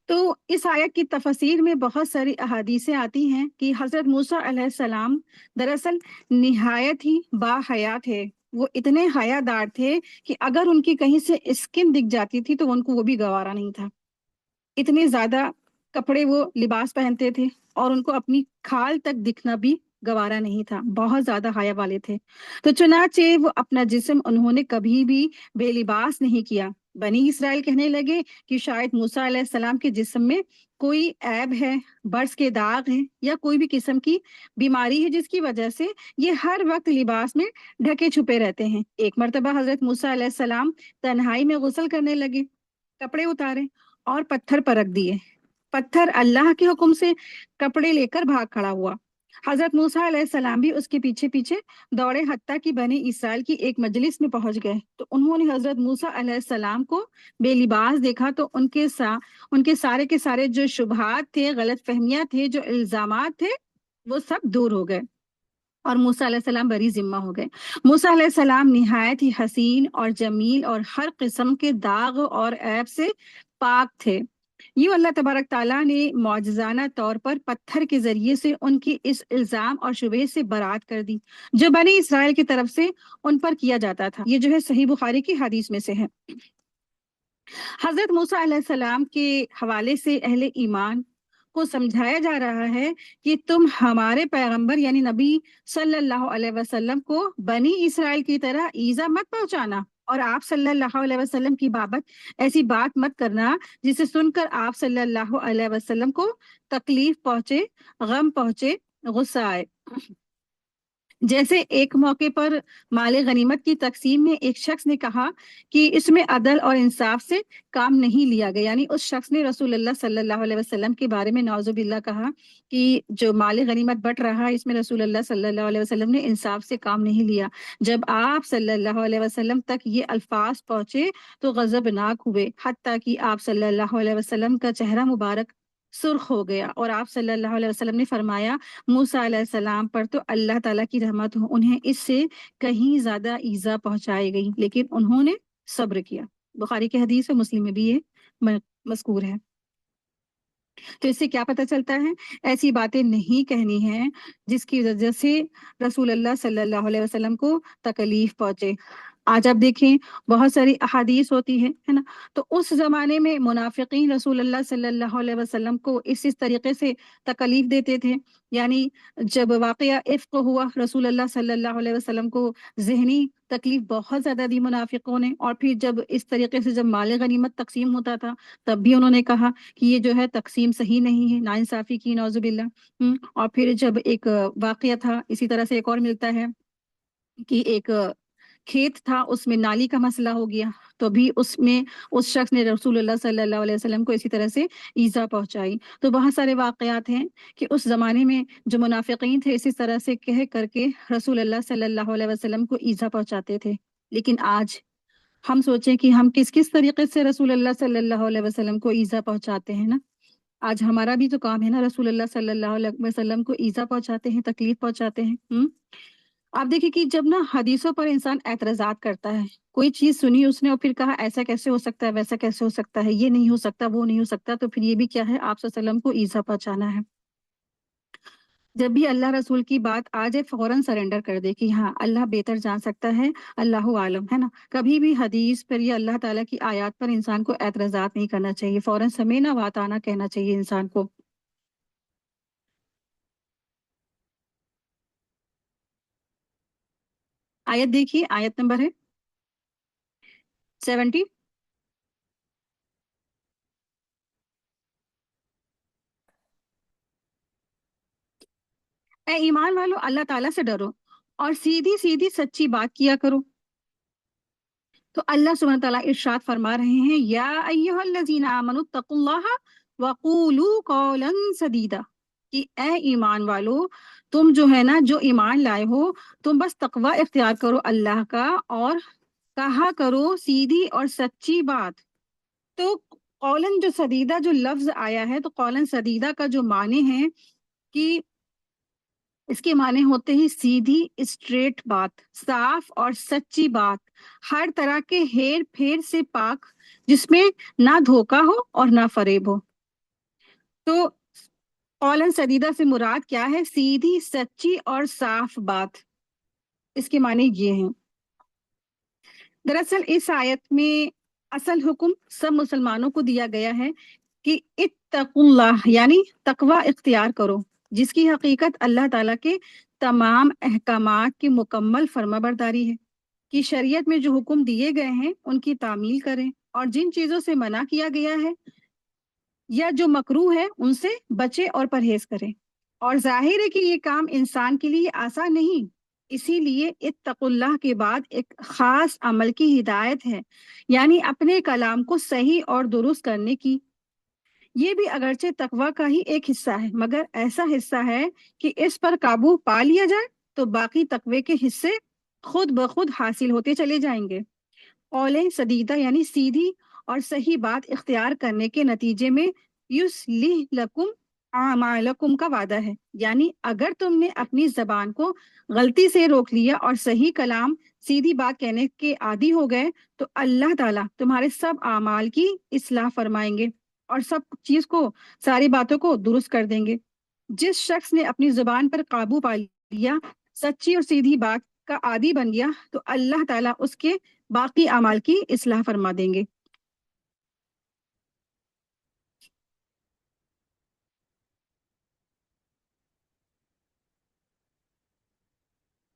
तो इस आयत की तफसीर में बहुत सारी अहादीसें आती हैं कि हज़रत मूसा अलैहिस्सलाम दरअसल निहायत ही बाहया थे। वो इतने हयादार थे कि अगर उनकी कहीं से स्किन दिख जाती थी तो उनको वो भी गवारा नहीं था। इतने ज्यादा कपड़े वो लिबास पहनते थे और उनको अपनी खाल तक दिखना भी गवारा नहीं था, बहुत ज्यादा हया वाले थे। तो चुनाचे वो अपना जिस्म उन्होंने कभी भी बेलिबास नहीं किया। बनी इसराइल कहने लगे कि शायद मूसा अलैहिस्सलाम के जिस्म में कोई ऐब है, बर्स के दाग हैं या कोई भी किस्म की बीमारी है जिसकी वजह से ये हर वक्त लिबास में ढके छुपे रहते हैं। एक मर्तबा हजरत मूसा अलैहिस्सलाम तन्हाई में गुस्ल करने लगे, कपड़े उतारे और पत्थर पर रख दिए। पत्थर अल्लाह के हुक्म से कपड़े लेकर भाग खड़ा हुआ। हजरत मूसा अलैहिस्सलाम भी उसके पीछे पीछे दौड़े, हत्ता कि बनी इसराइल की एक मजलिस में पहुंच गए तो उन्होंने हजरत मूसा अलैहिस्सलाम को बेलिबास देखा तो उनके सारे के सारे जो शुबहात थे, गलत फहमियां थे, जो इल्जामात थे, वो सब दूर हो गए और मूसा अलैहिस्सलाम बरी जिम्मा हो गए। मूसा अलैहिस्सलाम निहायत ही हसीन और जमील और हर किस्म के दाग और ऐब से पाक थे। यूं अल्लाह तबारक ताला ने मौजजाना तौर पर पत्थर के जरिए से उनकी इस इल्जाम और शुबह से बरात कर दी जो बनी इसराइल की तरफ से उन पर किया जाता था। ये जो है सही बुखारी की हदीस में से है। हजरत मूसा अलैहिस्सलाम के हवाले से अहले ईमान को समझाया जा रहा है कि तुम हमारे पैगंबर यानी नबी सल्लल्लाहु अलैहि वसल्लम को बनी इसराइल की तरह ईजा मत पहुंचाना और आप सल्लल्लाहु अलैहि वसल्लम की बाबत ऐसी बात मत करना जिसे सुनकर आप सल्लल्लाहु अलैहि वसल्लम को तकलीफ पहुंचे, गम पहुंचे, गुस्सा आए। जैसे एक मौके पर माले गनीमत की तकसीम में एक शख्स ने कहा कि इसमें अदल और इंसाफ से काम नहीं लिया गया, यानी उस शख्स ने रसूलुल्लाह सल्लल्लाहु अलैहि वसल्लम के बारे में नौजुबिल्ला कहा कि जो माले गनीमत बट रहा है इसमें रसूलुल्लाह सल्लल्लाहु अलैहि वसल्लम ने इंसाफ से काम नहीं लिया। जब आप सल्लल्लाहु अलैहि वसल्लम तक ये अल्फाज पहुंचे तो गजबनाक हुए, हत्ता कि आप सल्लल्लाहु अलैहि वसल्लम का चेहरा मुबारक सुर्ख हो गया और आप सल्लल्लाहु अलैहि वसल्लम ने फरमाया मूसा अलैहिस्सलाम पर तो अल्लाह ताला की रहमत हो, उन्हें इससे कहीं ज्यादा ईजा पहुंचाई गई लेकिन उन्होंने सब्र किया। बुखारी की हदीस है, मुस्लिम में भी ये मज़कूर है। तो इससे क्या पता चलता है, ऐसी बातें नहीं कहनी है जिसकी वजह से रसूलुल्लाह सल्लल्लाहु अलैहि वसल्लम को तकलीफ पहुंचे। आज आप देखें बहुत सारी अहादीस होती है ना। तो उस जमाने में मुनाफिकीन रसूलुल्लाह सल्लल्लाहु अलैहि वसल्लम को इस तरीके से तकलीफ देते थे। यानी जब वाकया इफ्क हुआ रसूलुल्लाह सल्लल्लाहु अलैहि वसल्लम को जहनी तकलीफ बहुत ज्यादा दी मुनाफिकों ने, और फिर जब इस तरीके से जब माल गनीमत तकसीम होता था तब भी उन्होंने कहा कि ये जो है तकसीम सही नहीं है, नाइंसाफी की नौजुबिल्ला। और फिर जब एक वाकया था इसी तरह से एक और मिलता है कि एक खेत था उसमें नाली का मसला हो गया तो भी उसमें उस शख्स ने रसूलुल्लाह सल्लल्लाहु अलैहि वसल्लम को इसी तरह से ईजा पहुंचाई। तो बहुत सारे वाकयात हैं कि उस जमाने में जो मुनाफिकीन थे इसी तरह से कह करके रसूलुल्लाह सल्लल्लाहु अलैहि वसल्लम को ईजा पहुंचाते थे। लेकिन आज हम सोचें कि हम किस किस तरीके से रसूलुल्लाह सल्लल्लाहु अलैहि वसल्लम को ईजा पहुंचाते हैं ना। आज हमारा भी तो काम है ना, रसूलुल्लाह सल्लल्लाहु अलैहि वसल्लम को ईजा पहुंचाते हैं, तकलीफ पहुंचाते हैं। आप देखिए कि जब ना हदीसों पर इंसान एतराजात करता है, कोई चीज सुनी उसने और फिर कहा ऐसा कैसे हो सकता है, वैसा कैसे हो सकता है, ये नहीं हो सकता, वो नहीं हो सकता, तो फिर ये भी क्या है, आप वसल्लम को ईजा पहुंचाना है। जब भी अल्लाह रसूल की बात आ जाए फौरन सरेंडर कर दे कि हाँ अल्लाह बेहतर जान सकता है, अल्लाह आलम है ना। कभी भी हदीस पर या अल्लाह ताला की आयत पर इंसान को एतराजात नहीं करना चाहिए, फौरन समय ना बात आना कहना चाहिए इंसान को। आयत देखिए, आयत नंबर है 70। ए ईमान वालो, अल्लाह ताला से डरो और सीधी सीधी सच्ची बात किया करो। तो अल्लाह सुब्हानहू तआला इरशाद फरमा रहे हैं, या अय्युहल्लज़ीना आमनु तकुल्लाह वक़ूलू कौलन सदीदा, कि ए ईमान वालो, तुम जो है ना, जो ईमान लाए हो, तुम बस तकवा इख्तियार करो अल्लाह का और कहा करो सीधी और सच्ची बात। तो कौलन जो सदीदा जो लफ्ज आया है, तो कौलन सदीदा का जो माने हैं कि इसके माने होते हैं सीधी स्ट्रेट बात, साफ और सच्ची बात, हर तरह के हेर फेर से पाक, जिसमें ना धोखा हो और ना फरेब हो। तो कौलन सदीदा से मुराद क्या है? सीधी, सच्ची और साफ बात। इसके माने ये हैं। दरअसल इस आयत में असल हुक्म सब मुसलमानों को दिया गया है कि इत्तकुल्लाह यानी तकवा इख्तियार करो, जिसकी हकीकत अल्लाह ताला के तमाम अहकामात की मुकम्मल फर्माबरदारी है। कि शरीयत में जो हुक्म दिए गए हैं उनकी तामील करें, और जिन चीजों से मना किया गया है या जो मकरूह है उनसे बचे और परहेज करें। और जाहिर है कि ये काम इंसान के लिए आसान नहीं, इसीलिए इत्तकुल्लाह के बाद एक खास अमल की हिदायत है, यानी अपने कलाम को सही और दुरुस्त करने की। ये भी अगरचे तकवा का ही एक हिस्सा है, मगर ऐसा हिस्सा है कि इस पर काबू पा लिया जाए तो बाकी तकवे के हिस्से खुद ब खुद हासिल होते चले जाएंगे। कौले सदीदा यानी सीधी और सही बात इख्तियार करने के नतीजे में युस्लिह लकुम आमालकुम का वादा है, यानी अगर तुमने अपनी जबान को गलती से रोक लिया और सही कलाम, सीधी बात कहने के आदी हो गए, तो अल्लाह ताला तुम्हारे सब आमाल की इस्लाह फरमाएंगे और सब चीज को, सारी बातों को दुरुस्त कर देंगे। जिस शख्स ने अपनी जुबान पर काबू पा लिया, सच्ची और सीधी बात का आदी बन गया, तो अल्लाह ताला उसके बाकी अमाल की इस्लाह फरमा देंगे।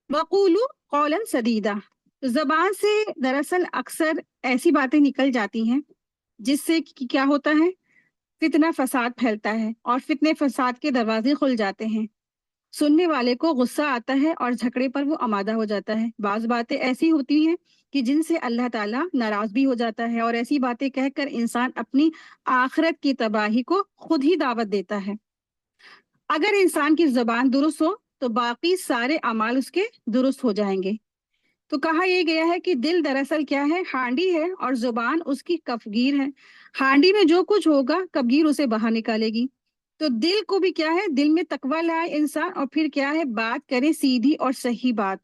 वक़ूलू कौलन सदीदा, तो जबान से दरअसल अक्सर ऐसी बातें निकल जाती हैं जिससे कि क्या होता है, फितना फसाद फैलता है और फितने फसाद के दरवाजे खुल जाते हैं। सुनने वाले को गुस्सा आता है और झगड़े पर वो आमादा हो जाता है। बाज बातें ऐसी होती हैं कि जिनसे अल्लाह ताला नाराज भी हो जाता है, और ऐसी बातें कहकर इंसान अपनी आखिरत की तबाही को खुद ही दावत देता है। अगर इंसान की जुबान दुरुस्त हो तो बाकी सारे अमाल उसके दुरुस्त हो जाएंगे। तो कहा यह गया है कि दिल दरअसल क्या है, हांडी है, और जुबान उसकी कफगीर है। हांडी में जो कुछ होगा कफगीर उसे बाहर निकालेगी। तो दिल को भी क्या है, दिल में तकवा लाए इंसान, और फिर क्या है, बात करे सीधी और सही बात।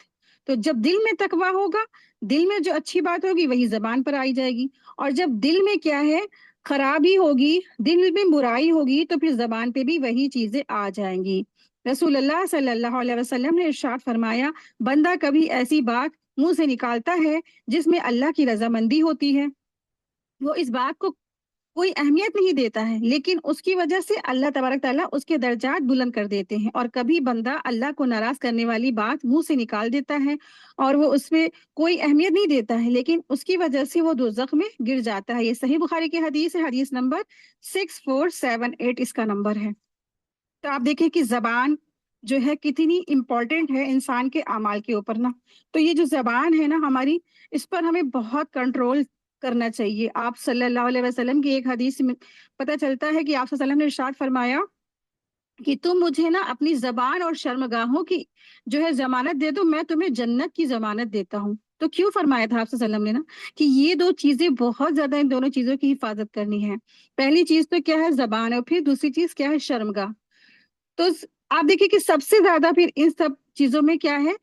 तो जब दिल में तकवा होगा, दिल में जो अच्छी बात होगी वही जबान पर आई जाएगी। और जब दिल में क्या है, खराबी होगी, दिल में बुराई होगी, तो फिर जबान पे भी वही चीजें आ जाएंगी। रसूलुल्लाह सल्लल्लाहु अलैहि वसल्लम ने इरशाद फरमाया, बंदा कभी ऐसी बात मुंह से निकालता है जिसमें अल्लाह की रजामंदी होती है, वो इस बात को कोई अहमियत नहीं देता है, लेकिन उसकी वजह से अल्लाह तबारक ताला उसके दर्जात बुलंद कर देते हैं। और कभी बंदा अल्लाह को नाराज करने वाली बात मुंह से निकाल देता है और वो उसमें कोई अहमियत नहीं देता है, लेकिन उसकी वजह से वो दोजख में गिर जाता है। ये सही बुखारी की हदीस है, हदीस नंबर 6478 इसका नंबर है। तो आप देखिए कि जबान जो है कितनी इंपॉर्टेंट है इंसान के अमाल के ऊपर ना। तो ये जो जबान है ना हमारी, इस पर हमें बहुत कंट्रोल करना चाहिए। आप सल्लल्लाहु अलैहि वसल्लम की एक हदीस में पता चलता है कि आप सल्लल्लाहु अलैहि वसल्लम ने इरशाद फरमाया कि तुम मुझे ना अपनी जबान और शर्मगाहों की जो है जमानत दे दो, मैं तुम्हें जन्नत की जमानत देता हूँ। तो क्यों फरमाया था आप सल्लल्लाहु अलैहि वसल्लम ने ना, कि ये दो चीजें बहुत ज्यादा, इन दोनों चीजों की हिफाजत करनी है। पहली चीज तो क्या है, जबान, और फिर दूसरी चीज क्या है, शर्मगाह। तो आप देखिए कि सबसे ज्यादा फिर इन सब चीजों में क्या है,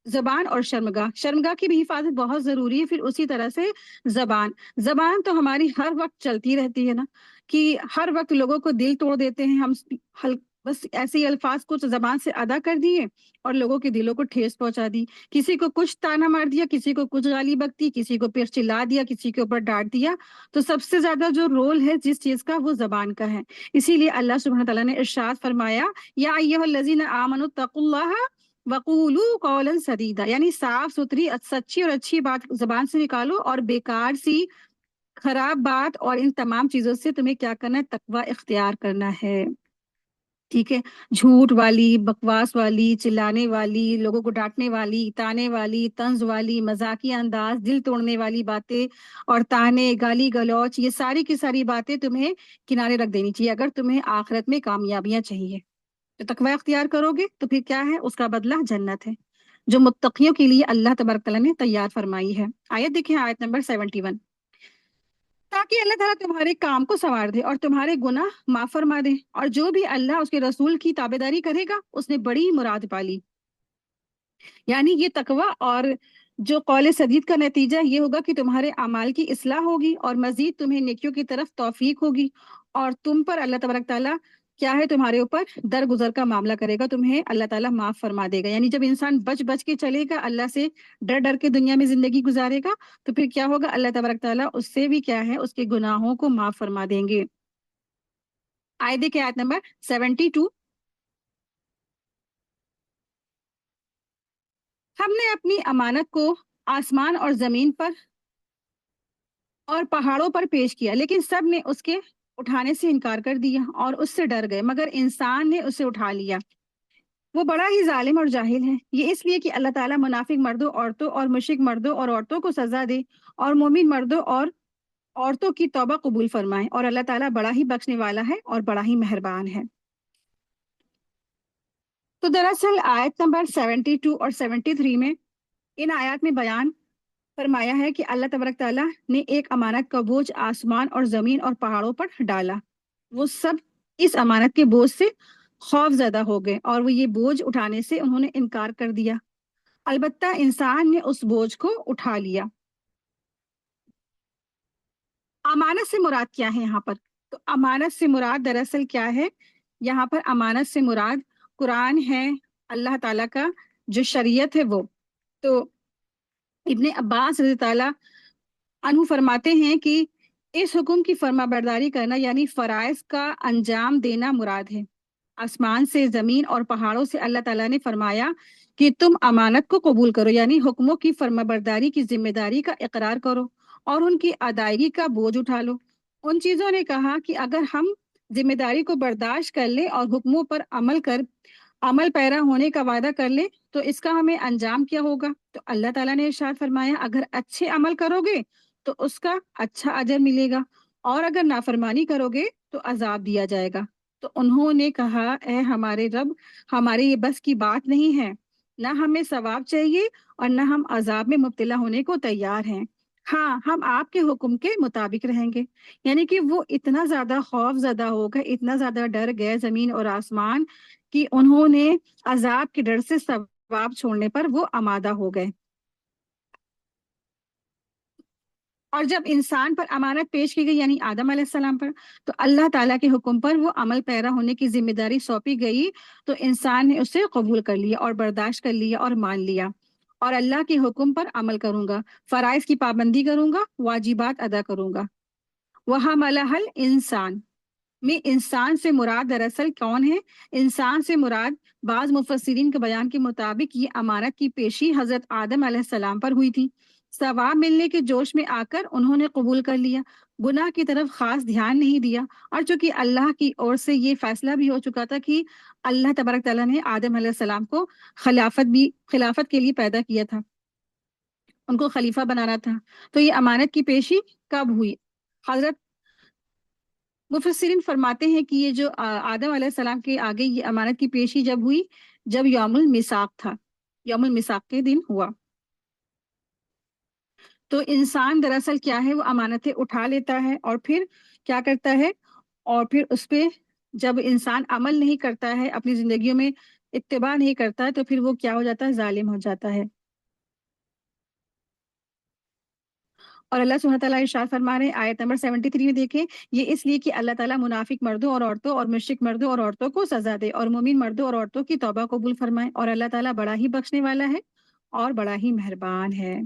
जबान और शर्मगाह। शर्मगाह की भी हिफाजत बहुत जरूरी है। फिर उसी तरह से जबान, जबान तो हमारी हर वक्त चलती रहती है ना, कि हर वक्त लोगों को दिल तोड़ देते हैं हम। हल बस ऐसे ही अल्फाज कुछ जबान से अदा कर दिए और लोगों के दिलों को ठेस पहुंचा दी। किसी को कुछ ताना मार दिया, किसी को कुछ गाली बकती, किसी को फिर चिल्ला दिया, किसी के ऊपर डांट दिया। तो सबसे ज्यादा जो रोल है जिस चीज का, वो जबान का है। इसीलिए अल्लाह सुब्हान तआला ने इरशाद फरमाया, या अय्युहल्लज़ीना आमनु तकुल्लाह वकूलू कौलन सदीदा, यानी साफ सुथरी सच्ची और अच्छी बात जबान से निकालो, और बेकार सी खराब बात और इन तमाम चीजों से तुम्हें क्या करना है, तकवा इख्तियार करना है। ठीक है। झूठ वाली, बकवास वाली, चिल्लाने वाली, लोगों को डांटने वाली, ताने वाली, तंज वाली, मजाकिया अंदाज, दिल तोड़ने वाली बातें और ताने, गाली गलौच, ये सारी की सारी बातें तुम्हें किनारे रख देनी चाहिए अगर तुम्हें आखिरत में कामयाबियां चाहिए। तो तकवा अख्तियार करोगे तो फिर क्या है, उसका बदला जन्नत है, जो मुत्तकियों के लिए अल्लाह तबारक तआला ने तैयार फरमाई है। आयत देखिए, आयत नंबर 71। ताकि अल्लाह ताला तुम्हारे काम को संवार दे और तुम्हारे गुनाह माफ फरमा दे। और जो भी अल्लाह उसके रसूल की ताबेदारी करेगा उसने बड़ी मुराद पाली। यानी ये तकवा और जो कौल सदीद का नतीजा ये होगा कि तुम्हारे अमाल की इस्लाह होगी और मजीद तुम्हें नेकियों की तरफ तौफीक होगी। और तुम पर अल्लाह तबारक ताला क्या है, तुम्हारे ऊपर दरगुजर का मामला करेगा, तुम्हें अल्लाह ताला माफ फरमा देगा। यानी जब इंसान बच बच के चलेगा, अल्लाह से डर डर के दुनिया में जिंदगी गुजारेगा, तो फिर क्या होगा, अल्लाह तबारक ताला उससे भी क्या है, उसके गुनाहों को माफ फरमा देंगे। आयत देखिए, आयत नंबर 72। हमने अपनी अमानत को आसमान और जमीन पर और पहाड़ों पर पेश किया, लेकिन सब ने उसके उठाने से इनकार कर दिया और उससे डर गए, मगर इंसान ने उसे उठा लिया। वो बड़ा ही जालिम और जाहिल है। ये इसलिए कि अल्लाह ताला मुनाफिक मर्दों, औरतों और मुशरिक मर्दों और औरतों को सजा दे और मोमिन मर्दों और औरतों की तौबा कबूल फरमाए। और अल्लाह ताला बड़ा ही बख्शने वाला है और बड़ा ही मेहरबान है। तो दरअसल आयत नंबर 72 और 73 में, इन आयत में बयान फरमाया है कि अल्लाह तबारक ताला ने एक अमानत का बोझ आसमान और जमीन और पहाड़ों पर डाला। वो सब इस अमानत के बोझ से खौफ ज़दा हो गए और वो ये बोझ उठाने से उन्होंने इनकार कर दिया। अलबत्ता इंसान ने उस बोझ को उठा लिया। अमानत से मुराद क्या है यहाँ पर? तो अमानत से मुराद दरअसल क्या है, यहाँ पर अमानत से मुराद कुरान है, अल्लाह ताला का जो शरीयत है वो। तो इब्ने अब्बास रज़ी ताला अनहु फरमाते हैं कि इस हुक्म की फर्माबरदारी करना यानी फराइज का अंजाम देना मुराद है। आसमान से, जमीन और पहाड़ों से अल्लाह ताला ने फरमाया कि तुम अमानत को कबूल करो, यानी हुक्मों की फर्माबरदारी की जिम्मेदारी का इकरार करो और उनकी अदायगी का बोझ उठा लो। उन चीजों ने कहा कि अगर हम जिम्मेदारी को बर्दाश्त कर ले और हुक्मों पर अमल पैरा होने का वादा कर ले, तो इसका हमें अंजाम क्या होगा? तो अल्लाह ताला ने इरशाद फरमाया, अगर अच्छे अमल करोगे तो उसका अच्छा अजर मिलेगा और अगर नाफरमानी करोगे तो अजाब दिया जाएगा। तो उन्होंने कहा, ए हमारे रब, हमारे ये बस की बात नहीं है, ना हमें सवाब चाहिए और ना हम अजाब में मुब्तला होने को तैयार हैं। हाँ, हम आपके हुक्म के मुताबिक रहेंगे। यानी कि वो इतना ज्यादा खौफ ज़दा हो गए, इतना ज्यादा डर गए जमीन और आसमान, कि उन्होंने अजाब के डर से सवाब छोड़ने पर वो आमादा हो गए। और जब इंसान पर अमानत पेश की गई यानी आदम अलैहिस्सलाम पर, तो अल्लाह ताला के हुक्म पर वो अमल पैरा होने की जिम्मेदारी सौंपी गई, तो इंसान ने उसे कबूल कर लिया और बर्दाश्त कर लिया और मान लिया। और अल्लाह के हुक्म पर अमल करूंगा, फराइज की पाबंदी करूंगा, वाजिबात अदा करूंगा। वह मलहल इंसान में इंसान से मुराद दरअसल कौन है? इंसान से मुराद बाज मुफस्सिरीन के बयान के मुताबिक ये अमानत की पेशी हजरत आदम अलैहिस्सलाम पर हुई थी। सवाब मिलने के जोश में आकर उन्होंने कबूल कर लिया, गुनाह की तरफ खास ध्यान नहीं दिया। और चूंकि अल्लाह की ओर से ये फैसला भी हो चुका था कि अल्लाह तबारक ताला ने आदम अलैहिस्सलाम को खिलाफत के लिए पैदा किया था, उनको खलीफा बनाना था। तो ये अमानत की पेशी कब हुई? हजरत मुफस्सिरीन फरमाते हैं कि ये जो आदम अलैहिस्सलाम के आगे ये अमानत की पेशी जब हुई, जब यौमुल मिसाक था, यौमुल मिसाक के दिन हुआ। तो इंसान दरअसल क्या है, वो अमानतें उठा लेता है और फिर क्या करता है, और फिर उस पे जब इंसान अमल नहीं करता है, अपनी जिंदगियों में इत्तिबा नहीं करता है, तो फिर वो क्या हो जाता है, जालिम हो जाता है। और अल्लाह सुब्हानहू व तआला इरशाद फरमा रहे हैं आयत नंबर 73 में, देखें, ये इसलिए कि अल्लाह ताला मुनाफिक मर्दों और औरतों और मुशरिक मर्दों और औरतों को सजा दे और मोमिन मर्दों और औरतों की तौबा कबूल फरमाए। और अल्लाह ताला बड़ा ही बख्शने वाला है और बड़ा ही मेहरबान है।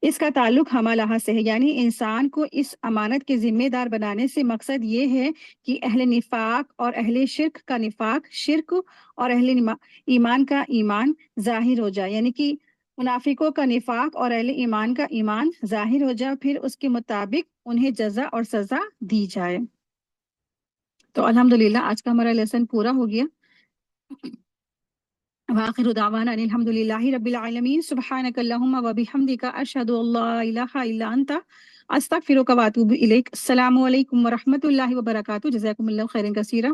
इसका ताल्लुक हमलाहा से है, यानी इंसान को इस अमानत के जिम्मेदार बनाने से मकसद ये है कि अहले निफाक और अहले शिरक का निफाक, शिरक और ईमान का ईमान जाहिर हो जाए। यानी कि मुनाफिकों का निफाक और अहले ईमान का ईमान जाहिर हो जाए, फिर उसके मुताबिक उन्हें जजा और सजा दी जाए। तो अल्हम्दुलिल्लाह आज का हमारा लेसन पूरा हो गया। वाखिर दावाना अनिल हम्दुलिल्लाहि रब्बिल आलमीन, सुब्हानक अल्लाहुम्मा व बिहम्दिका अशहदु अल्ला इलाहा इल्ला अंता अस्तगफिरुका व अतूबु इलैक। अस्सलामु अलैकुम व रहमतुल्लाहि व बरकातुहू। जज़ाकुमुल्लाहु खैरन कसीरा।